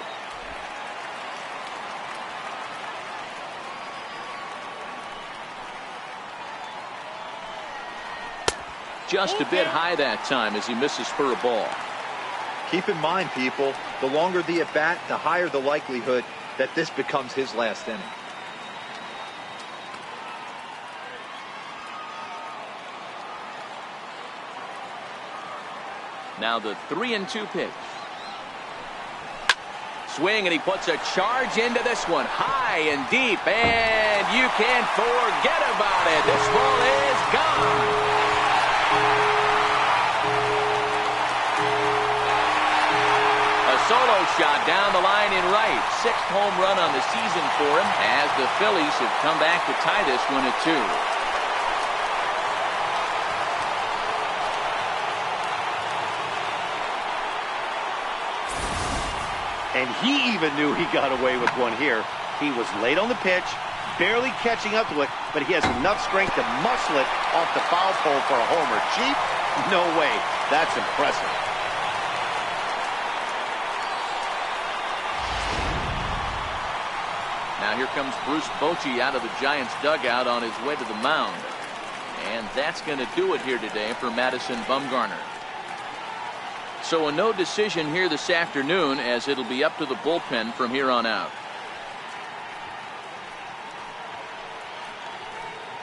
Just a bit high that time as he misses for a ball. Keep in mind, people, the longer the at-bat, the higher the likelihood that this becomes his last inning. Now the 3-2 pitch. Swing, and he puts a charge into this one, high and deep, and you can't forget about it. This ball is gone. Solo shot down the line in right. 6th home run on the season for him as the Phillies have come back to tie this one at 2. And he even knew he got away with one here. He was late on the pitch, barely catching up to it, but he has enough strength to muscle it off the foul pole for a homer. Cheap? No way. That's impressive. Now here comes Bruce Bochy out of the Giants dugout on his way to the mound. And that's going to do it here today for Madison Bumgarner. So a no decision here this afternoon, as it'll be up to the bullpen from here on out.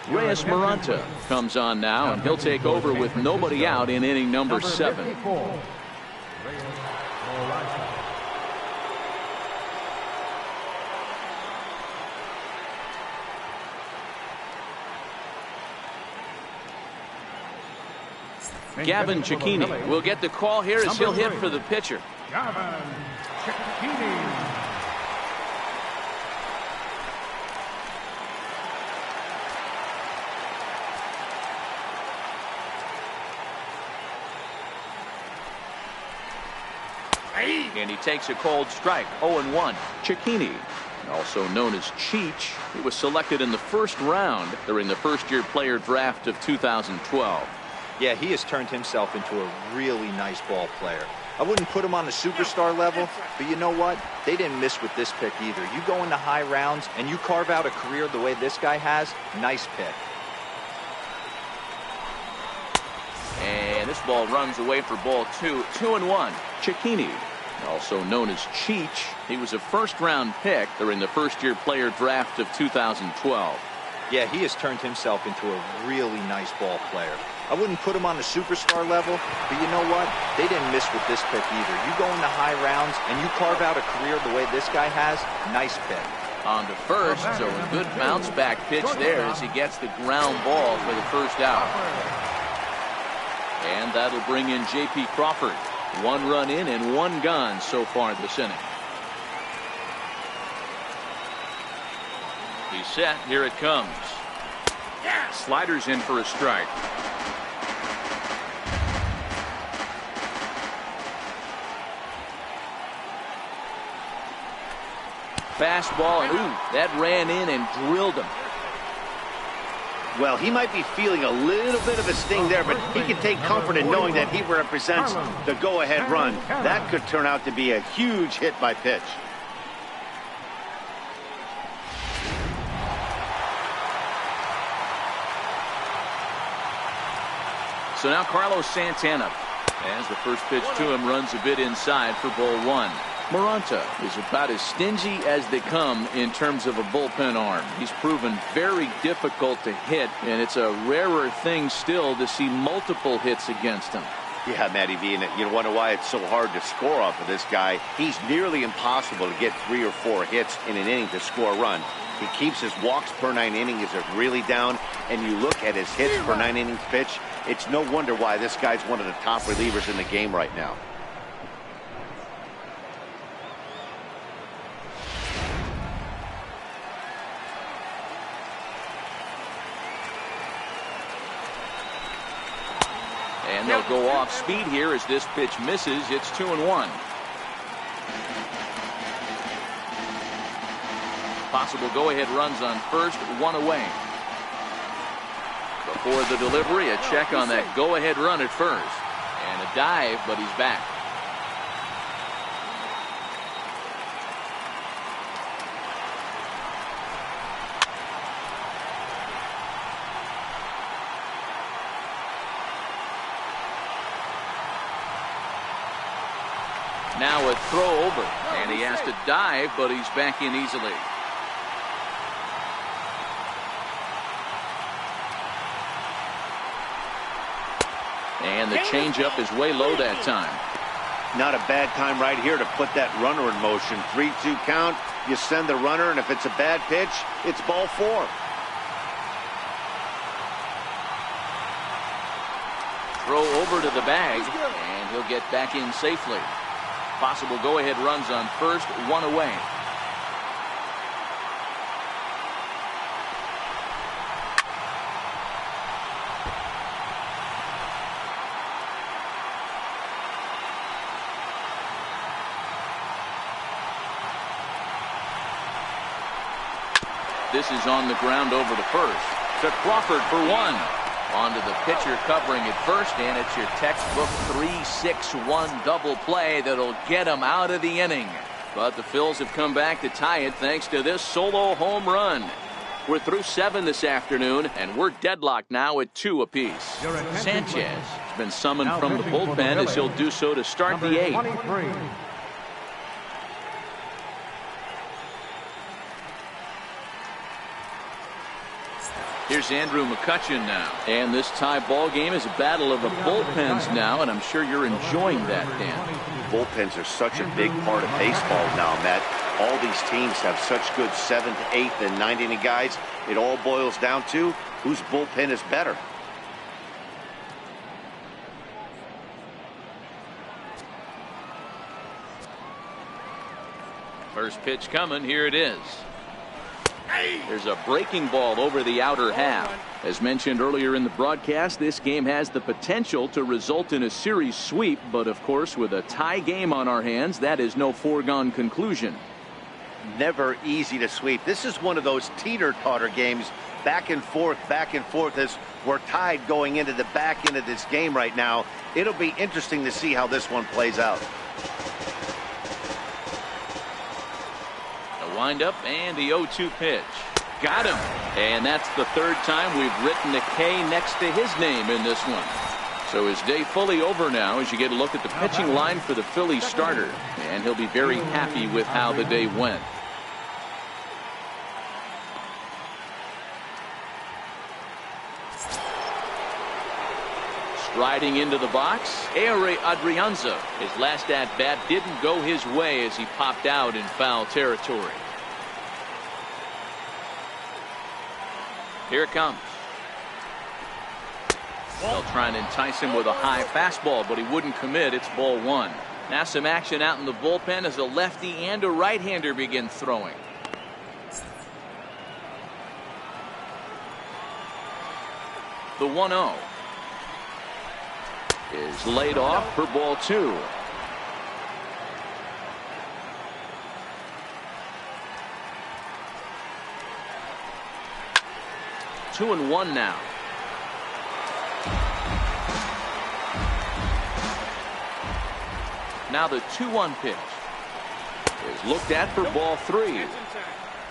Reyes Maranta comes on now, and he'll take over with nobody out in inning number 7. Gavin Cecchini will get the call here as he'll hit for the pitcher. Gavin Cecchini. And he takes a cold strike. 0-1. Cecchini, also known as Cheech, he was selected in the 1st round during the first-year player draft of 2012. Yeah, he has turned himself into a really nice ball player. I wouldn't put him on the superstar level, but you know what? They didn't miss with this pick either. You go into high rounds and you carve out a career the way this guy has, nice pick. And this ball runs away for ball 2. 2-1. Cecchini, also known as Cheech, he was a 1st-round pick during the first-year player draft of 2012. Yeah, he has turned himself into a really nice ball player. I wouldn't put him on the superstar level, but you know what? They didn't miss with this pick either. You go into high rounds and you carve out a career the way this guy has, nice pick. On to first, so a good bounce back pitch there as he gets the ground ball for the 1st out. And that'll bring in J.P. Crawford. 1 run in and 1 gone so far this inning. He's set. Here it comes. Sliders in for a strike. Fastball, and ooh, that ran in and drilled him. Well, he might be feeling a little bit of a sting there, but he can take comfort in knowing that he represents the go-ahead run. That could turn out to be a huge hit by pitch. So now Carlos Santana, as the first pitch to him runs a bit inside for ball 1. Moranta is about as stingy as they come in terms of a bullpen arm. He's proven very difficult to hit, and it's a rarer thing still to see multiple hits against him. Yeah, Matty V, and you wonder why it's so hard to score off of this guy. He's nearly impossible to get 3 or 4 hits in an inning to score a run. He keeps his walks per 9 innings really down, and you look at his hits per 9 innings pitch, it's no wonder why this guy's one of the top relievers in the game right now. And they'll go off speed here as this pitch misses. It's 2-1. Possible go-ahead runs on first, 1 away. Before the delivery, a check on that go-ahead run at first. And a dive, but he's back. Now a throw over, and he has to dive, but he's back in easily. And the changeup is way low that time. Not a bad time right here to put that runner in motion. 3-2 count, you send the runner, and if it's a bad pitch, it's ball 4. Throw over to the bag, and he'll get back in safely. Possible go-ahead runs on first, 1 away. This is on the ground over to first. To Crawford for 1. On to the pitcher covering at first, and it's your textbook 3-6-1 double play that'll get him out of the inning. But the Phils have come back to tie it thanks to this solo home run. We're through 7 this afternoon, and we're deadlocked now at 2 apiece. Sanchez has been summoned from the bullpen as he'll do so to start the 8th. Here's Andrew McCutchen now. And this tie ball game is a battle of the bullpens now, and I'm sure you're enjoying that, Dan. Bullpens are such a big part of baseball now, Matt. All these teams have such good 7th, 8th, and 9th inning guys. It all boils down to whose bullpen is better. First pitch coming. Here it is. There's a breaking ball over the outer half. As mentioned earlier in the broadcast, this game has the potential to result in a series sweep, but of course with a tie game on our hands, that is no foregone conclusion. Never easy to sweep. This is one of those teeter-totter games, back and forth as we're tied going into the back end of this game right now. It'll be interesting to see how this one plays out. Wind up and the 0-2 pitch. Got him. And that's the 3rd time we've written a K next to his name in this one. So his day fully over now as you get a look at the pitching line for the Phillies starter. And he'll be very happy with how the day went. Striding into the box, Ehire Adrianza. His last at-bat didn't go his way as he popped out in foul territory. Here it comes. They'll try and entice him with a high fastball, but he wouldn't commit. It's ball one. Now some action out in the bullpen as a lefty and a right-hander begin throwing. The 1-0 is laid off for ball two. Two and one now. Now the 2-1 pitch is looked at for ball three.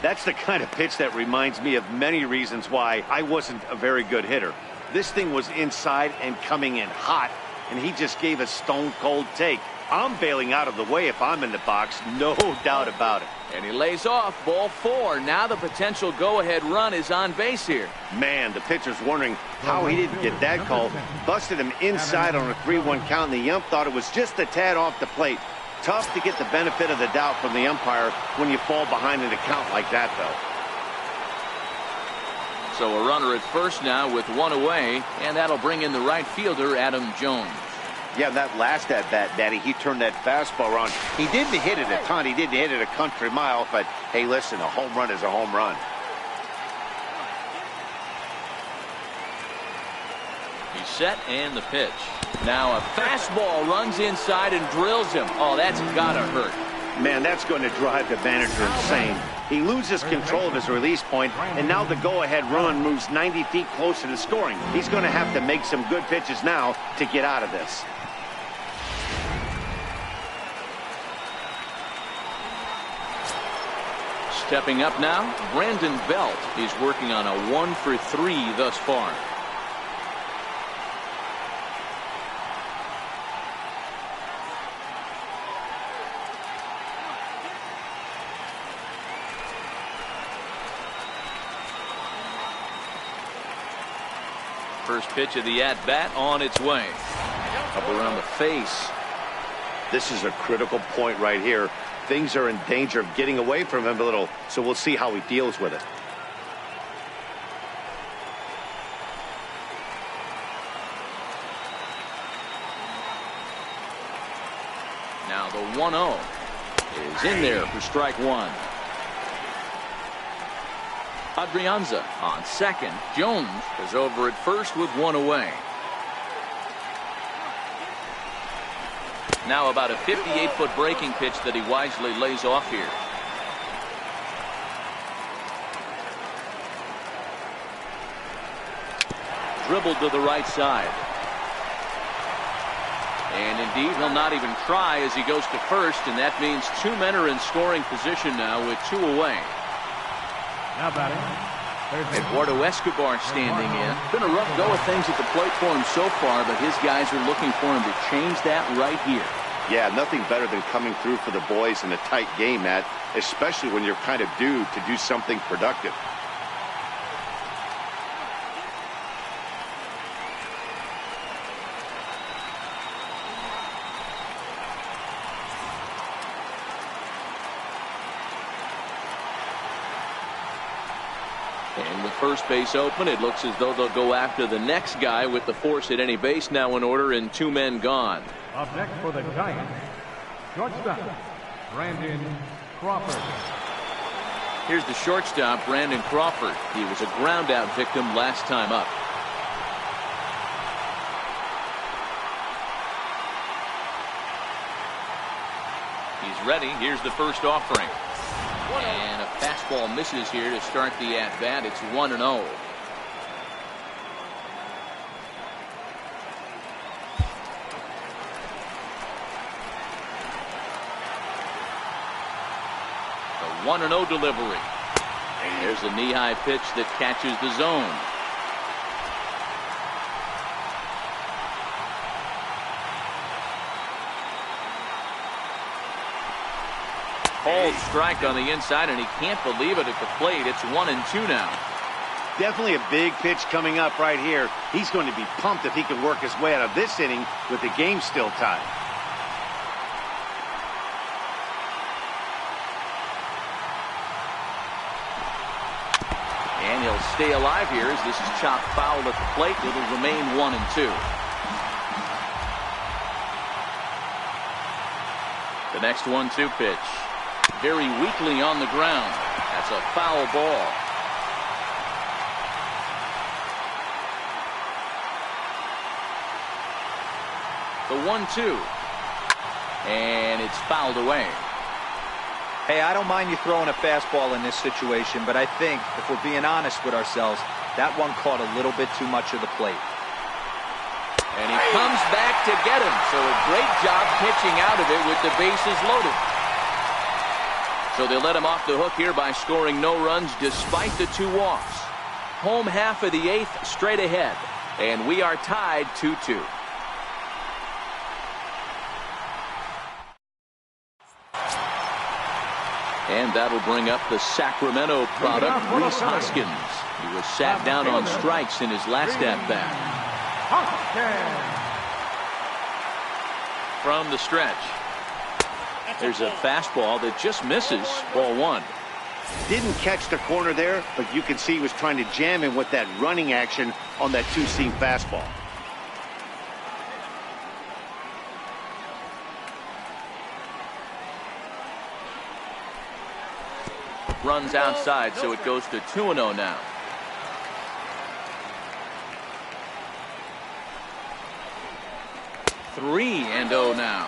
That's the kind of pitch that reminds me of many reasons why I wasn't a very good hitter. This thing was inside and coming in hot, and he just gave a stone-cold take. I'm bailing out of the way if I'm in the box, no doubt about it. And he lays off ball four. Now the potential go-ahead run is on base here. Man, the pitcher's wondering how he didn't get that call. Busted him inside on a 3-1 count, and the ump thought it was just a tad off the plate. Tough to get the benefit of the doubt from the umpire when you fall behind in a count like that, though. So a runner at first now with one away, and that'll bring in the right fielder, Adam Jones. Yeah, that last at-bat, Daddy, he turned that fastball around. He didn't hit it a ton. He didn't hit it a country mile, but, hey, listen, a home run is a home run. He's set, and the pitch. Now a fastball runs inside and drills him. Oh, that's gotta hurt. Man, that's going to drive the manager insane. He loses control of his release point, and now the go-ahead run moves 90 feet closer to scoring. He's going to have to make some good pitches now to get out of this. Stepping up now, Brandon Belt. He's working on a 1-for-3 thus far. First pitch of the at-bat on its way. Up around the face. This is a critical point right here. Things are in danger of getting away from him a little, so we'll see how he deals with it. Now the 1-0 is in there for strike one. Adrianza on second. Jones is over at first with one away. Now about a 58-foot breaking pitch that he wisely lays off here. Dribbled to the right side. And indeed, he'll not even try as he goes to first, and that means two men are in scoring position now with two away. Now batting, Eduardo Escobar standing in. Been a rough go of things at the plate for him so far, but his guys are looking for him to change that right here. Yeah, nothing better than coming through for the boys in a tight game, Matt, especially when you're kind of due to do something productive. And with first base open, it looks as though they'll go after the next guy with the force at any base now in order and two men gone. up next for the Giants, shortstop, Brandon Crawford. Here's the shortstop, Brandon Crawford. He was a ground out victim last time up. He's ready. Here's the first offering. And a fastball misses here to start the at-bat. It's 1-0. The 1-0 delivery. There's a knee-high pitch that catches the zone. Called strike on the inside, and he can't believe it at the plate. It's 1-2 now. Definitely a big pitch coming up right here. He's going to be pumped if he can work his way out of this inning with the game still tied. And he'll stay alive here as this is chopped foul at the plate. It'll remain 1-2. The next 1-2 pitch. Very weakly on the ground. That's a foul ball. The 1-2. And it's fouled away. Hey, I don't mind you throwing a fastball in this situation, but I think, if we're being honest with ourselves, that one caught a little bit too much of the plate. And he comes back to get him. So a great job pitching out of it with the bases loaded. So they let him off the hook here by scoring no runs despite the 2 walks. Home half of the 8th straight ahead. And we are tied 2-2. And that'll bring up the Sacramento product, Rhys Hoskins. He was sat down on strikes in his last at-bat. From the stretch. There's a fastball that just misses. Ball 1. Didn't catch the corner there, but you can see he was trying to jam him with that running action on that 2-seam fastball. Runs outside, so it goes to 2-0 now. Three and 0 now.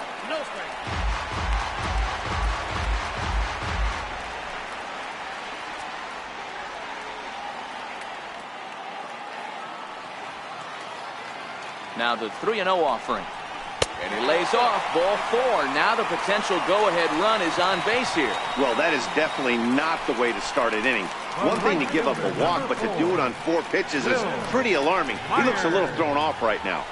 Now the 3-0 offering. And he lays off. Ball 4. Now the potential go-ahead run is on base here. Well, that is definitely not the way to start an inning. One thing to give up a walk, but to do it on 4 pitches is pretty alarming. He looks a little thrown off right now.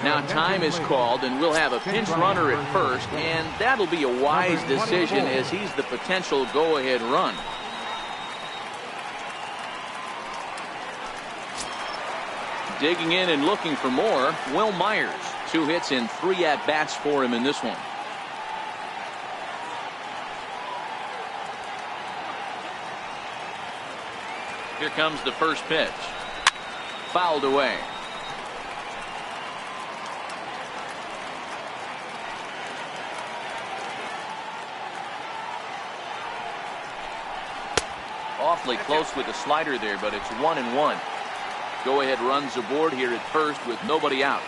Now time is called, and we'll have a pinch runner at first, and that'll be a wise decision as he's the potential go-ahead run. Digging in and looking for more, Will Myers. 2 hits and 3 at-bats for him in this one. Here comes the first pitch. Fouled away. Awfully close with the slider there, but it's 1-1. Go-ahead runs aboard here at first with nobody out.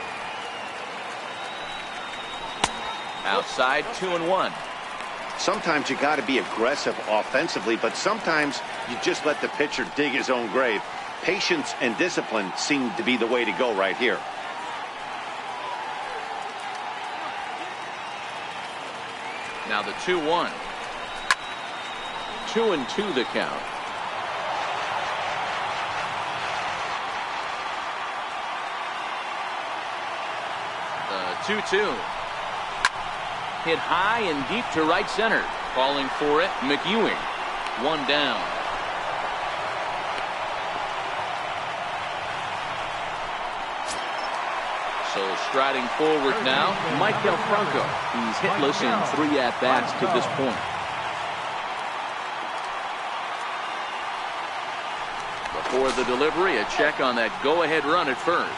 Outside, 2-1. Sometimes you got to be aggressive offensively, but sometimes you just let the pitcher dig his own grave. Patience and discipline seem to be the way to go right here. Now the 2-1. 2-2 the count. The 2-2. Hit high and deep to right center. Calling for it, McEwing. 1 down. So striding forward now, Maikel Franco. He's hitless in 3 at-bats to this point. Before the delivery, a check on that go-ahead run at first.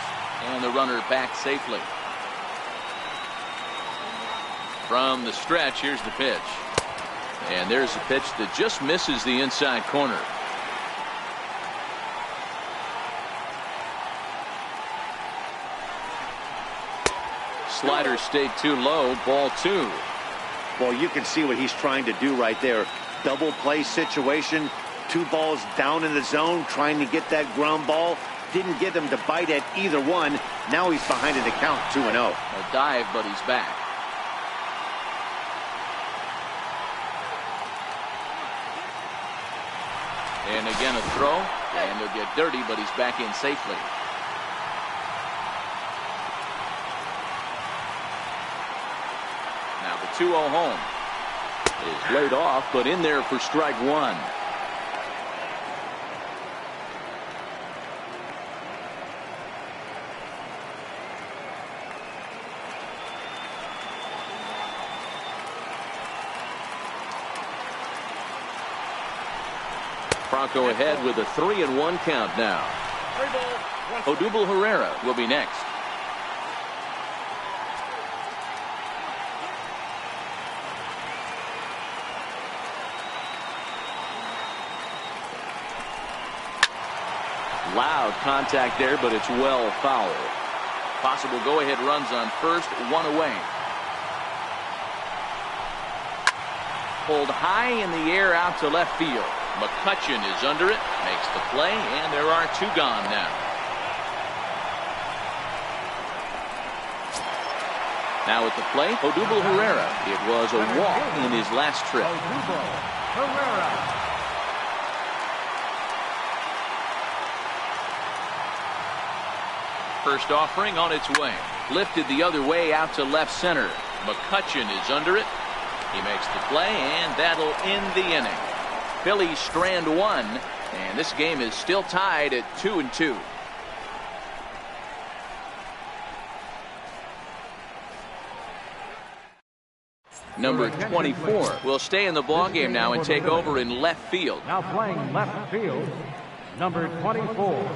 And the runner back safely. From the stretch, here's the pitch. And there's a pitch that just misses the inside corner. Slider stayed too low. Ball 2. Well, you can see what he's trying to do right there. Double play situation. 2 balls down in the zone, trying to get that ground ball. Didn't get him to bite at either one. Now he's behind in the count, 2-0. A dive, but he's back. And again a throw, and they'll get dirty, but he's back in safely. Now the 2-0 home is laid off, but in there for strike 1. Franco ahead with a 3-1 count now. Odubel Herrera will be next. Loud contact there, but it's well foul. Possible go-ahead runs on first, one away. Pulled high in the air out to left field. McCutchen is under it, makes the play, and there are 2 gone now. Now at the plate, Odubel Herrera. It was a walk in his last trip. Odubel Herrera. First offering on its way. Lifted the other way out to left center. McCutchen is under it. He makes the play, and that'll end the inning. Phillies strand 1, and this game is still tied at 2-2. Number 24 will stay in the ballgame now and take over in left field. Now playing left field, number 24.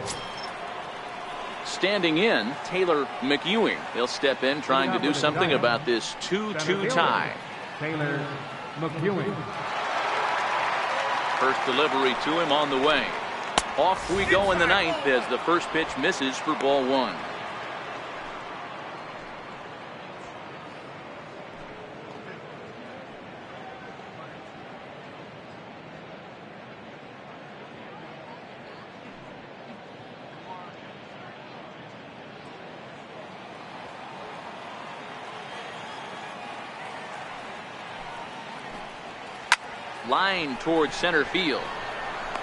Standing in, Taylor McEwing. He'll step in trying to do something about this 2-2 tie. Taylor McEwing. First delivery to him on the way. Off we go in the 9th as the first pitch misses for ball 1. Line towards center field.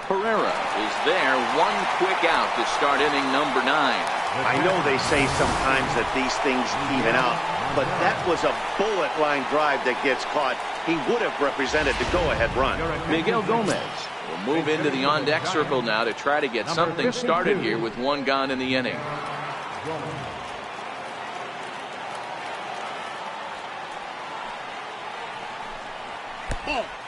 Herrera is there. 1 quick out to start inning number 9. I know they say sometimes that these things even out, but that was a bullet line drive that gets caught. He would have represented the go-ahead run. Miguel Gomez will move into the on-deck circle now to try to get something started here with 1 gone in the inning.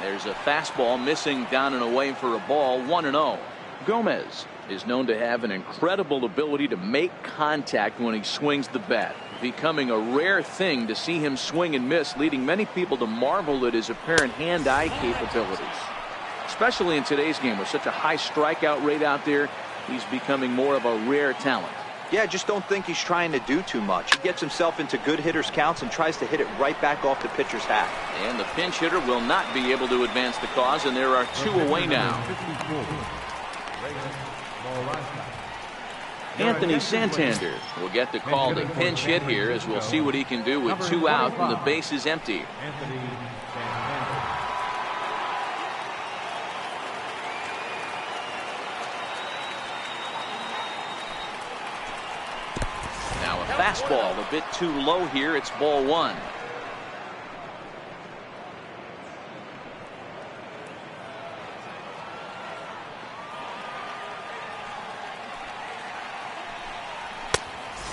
There's a fastball missing down and away for a ball. 1-0. Gomez is known to have an incredible ability to make contact when he swings the bat, becoming a rare thing to see him swing and miss, leading many people to marvel at his apparent hand-eye capabilities. Especially in today's game with such a high strikeout rate out there, he's becoming more of a rare talent. Yeah, I just don't think he's trying to do too much. He gets himself into good hitters' counts and tries to hit it right back off the pitcher's hat. And the pinch hitter will not be able to advance the cause, and there are 2 away now. Anthony Santander will get the call to pinch hit here, as we'll see what he can do with 2 out and the base is empty. Fastball a bit too low here. It's ball 1.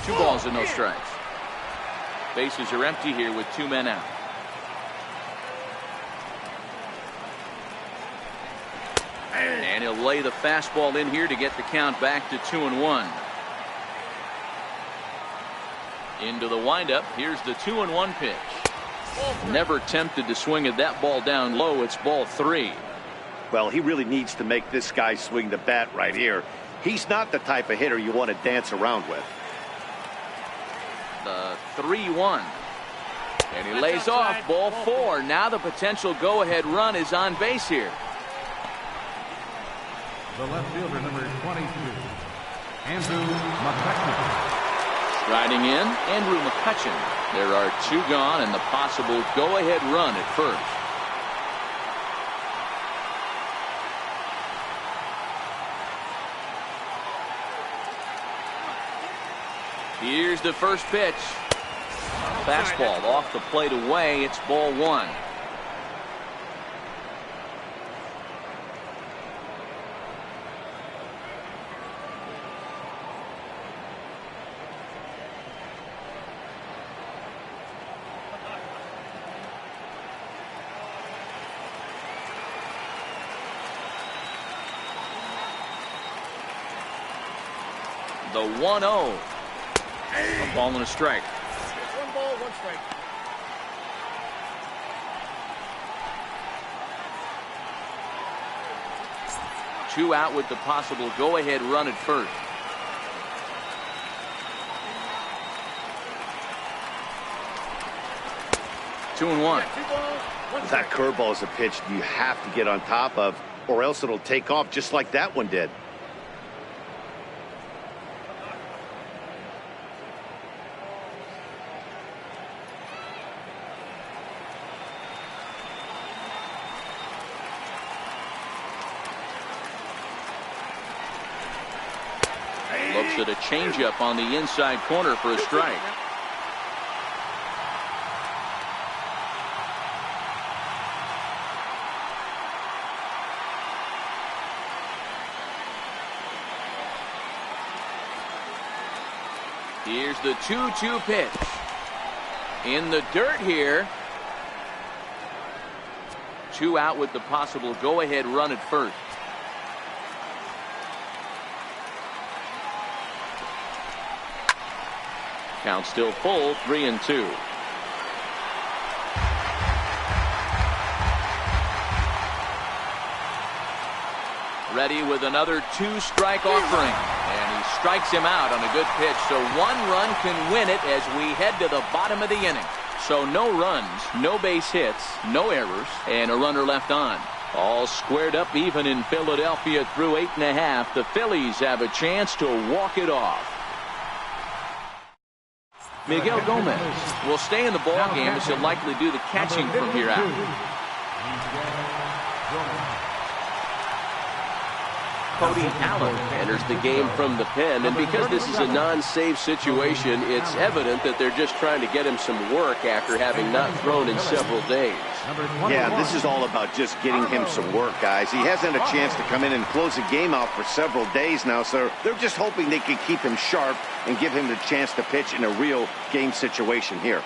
Two balls and no strikes. Bases are empty here with 2 men out. And he'll lay the fastball in here to get the count back to 2-1. Into the windup. Here's the 2-1 pitch. Never tempted to swing at that ball down low. It's ball 3. Well, he really needs to make this guy swing the bat right here. He's not the type of hitter you want to dance around with. The 3-1. And he lays off ball 4. Now the potential go-ahead run is on base here. The left fielder, number 22, Andrew McCutchen. Riding in, Andrew McCutchen. There are 2 gone and the possible go-ahead run at first. Here's the first pitch. Fastball off the plate away. It's ball 1. The 1-0. A ball and a strike. 1 ball, 1 strike. Two out with the possible go-ahead run at first. Two and one. That curveball is a pitch you have to get on top of, or else it'll take off just like that one did. Looks at a changeup on the inside corner for a strike. Here's the 2-2 pitch. In the dirt here. Two out with the possible go-ahead run at first. Count still full, 3-2. Ready with another 2-strike offering. And he strikes him out on a good pitch. So 1 run can win it as we head to the bottom of the inning. So no runs, no base hits, no errors, and a runner left on. All squared up even in Philadelphia through 8.5. The Phillies have a chance to walk it off. Miguel Gomez will stay in the ball game as he'll likely do the catching from here out. Cody Allen enters the game from the pen, and because this is a non-save situation, it's evident that they're just trying to get him some work after having not thrown in several days. Yeah, this is all about just getting him some work, guys. He hasn't had a chance to come in and close the game out for several days now, so they're just hoping they can keep him sharp and give him the chance to pitch in a real game situation here.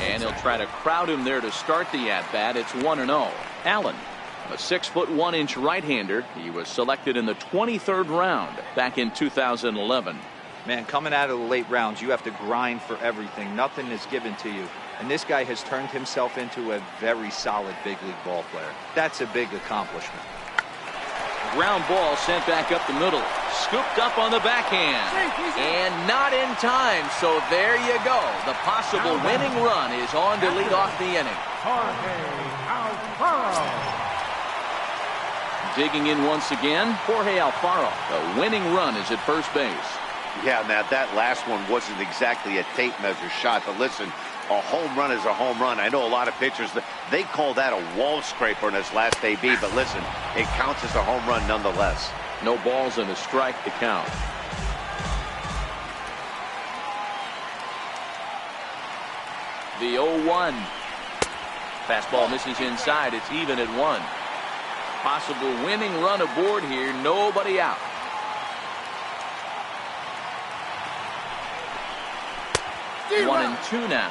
And he'll try to crowd him there to start the at-bat. It's 1-0. Allen, a 6'1" right-hander. He was selected in the 23rd round back in 2011. Man, coming out of the late rounds, you have to grind for everything. Nothing is given to you. And this guy has turned himself into a very solid big league ball player. That's a big accomplishment. Ground ball sent back up the middle. Scooped up on the backhand. And not in time. So there you go. The possible winning run is on to lead off the inning. Digging in once again, Jorge Alfaro. The winning run is at first base. Yeah, Matt, that last one wasn't exactly a tape measure shot, but listen, a home run is a home run. I know a lot of pitchers, they call that a wall scraper in his last AB, but listen, it counts as a home run nonetheless. No balls and a strike to count. The 0-1. Fastball misses inside. It's even at 1. Possible winning run aboard here. Nobody out. Zero. 1-2 now.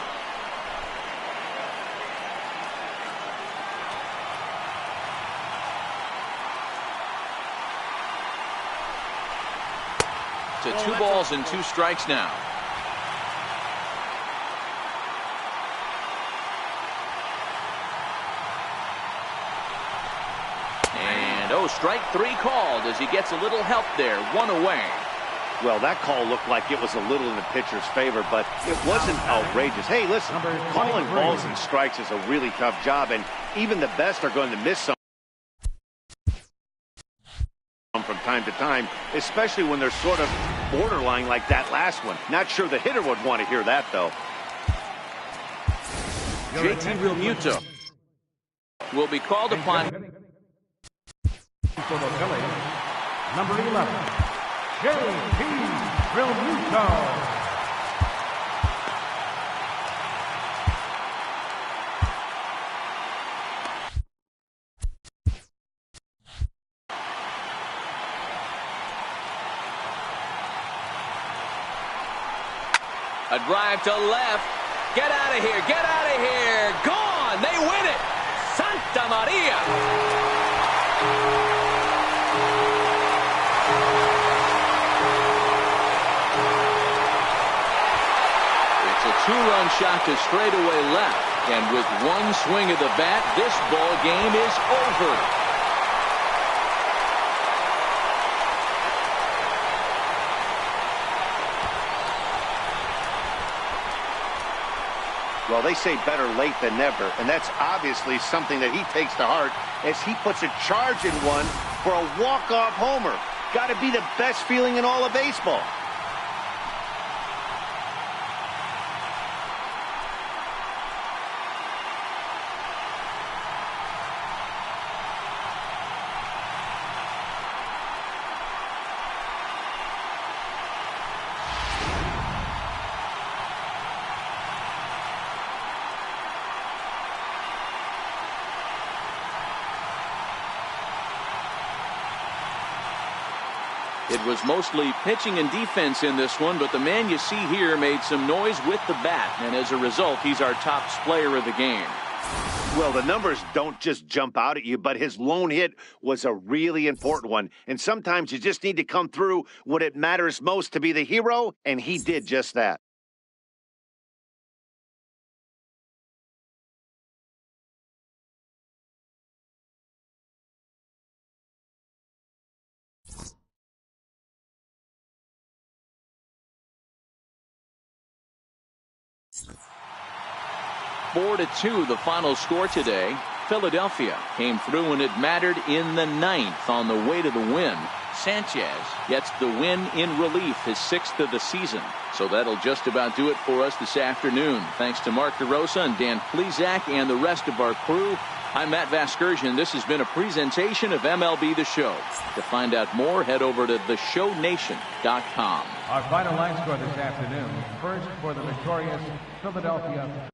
To 2 balls and 2 strikes now. And strike 3 called as he gets a little help there. 1 away. Well, that call looked like it was a little in the pitcher's favor, but it wasn't outrageous. Hey, listen, calling balls and strikes is a really tough job, and even the best are going to miss some from time to time, especially when they're sort of borderline like that last one. Not sure the hitter would want to hear that, though. JT Realmuto will be called upon. For the Phillies, number 11, JT Realmuto. A drive to left. Get out of here. Get out of here. Gone. They win it. Santa Maria. shot to straightaway left. And with one swing of the bat, this ball game is over. Well, they say better late than never, and that's obviously something that he takes to heart as he puts a charge in one for a walk-off homer. Got to be the best feeling in all of baseball. It was mostly pitching and defense in this one, but the man you see here made some noise with the bat, and as a result, he's our top player of the game. Well, the numbers don't just jump out at you, but his lone hit was a really important one. And sometimes you just need to come through when it matters most to be the hero, and he did just that. Four to 2, the final score today. Philadelphia came through when it mattered in the 9th on the way to the win. Sanchez gets the win in relief, his 6th of the season. So that'll just about do it for us this afternoon. Thanks to Mark DeRosa and Dan Plezak and the rest of our crew. I'm Matt Vasgersian. This has been a presentation of MLB The Show. To find out more, head over to theshownation.com. Our final line score this afternoon. First for the victorious Philadelphia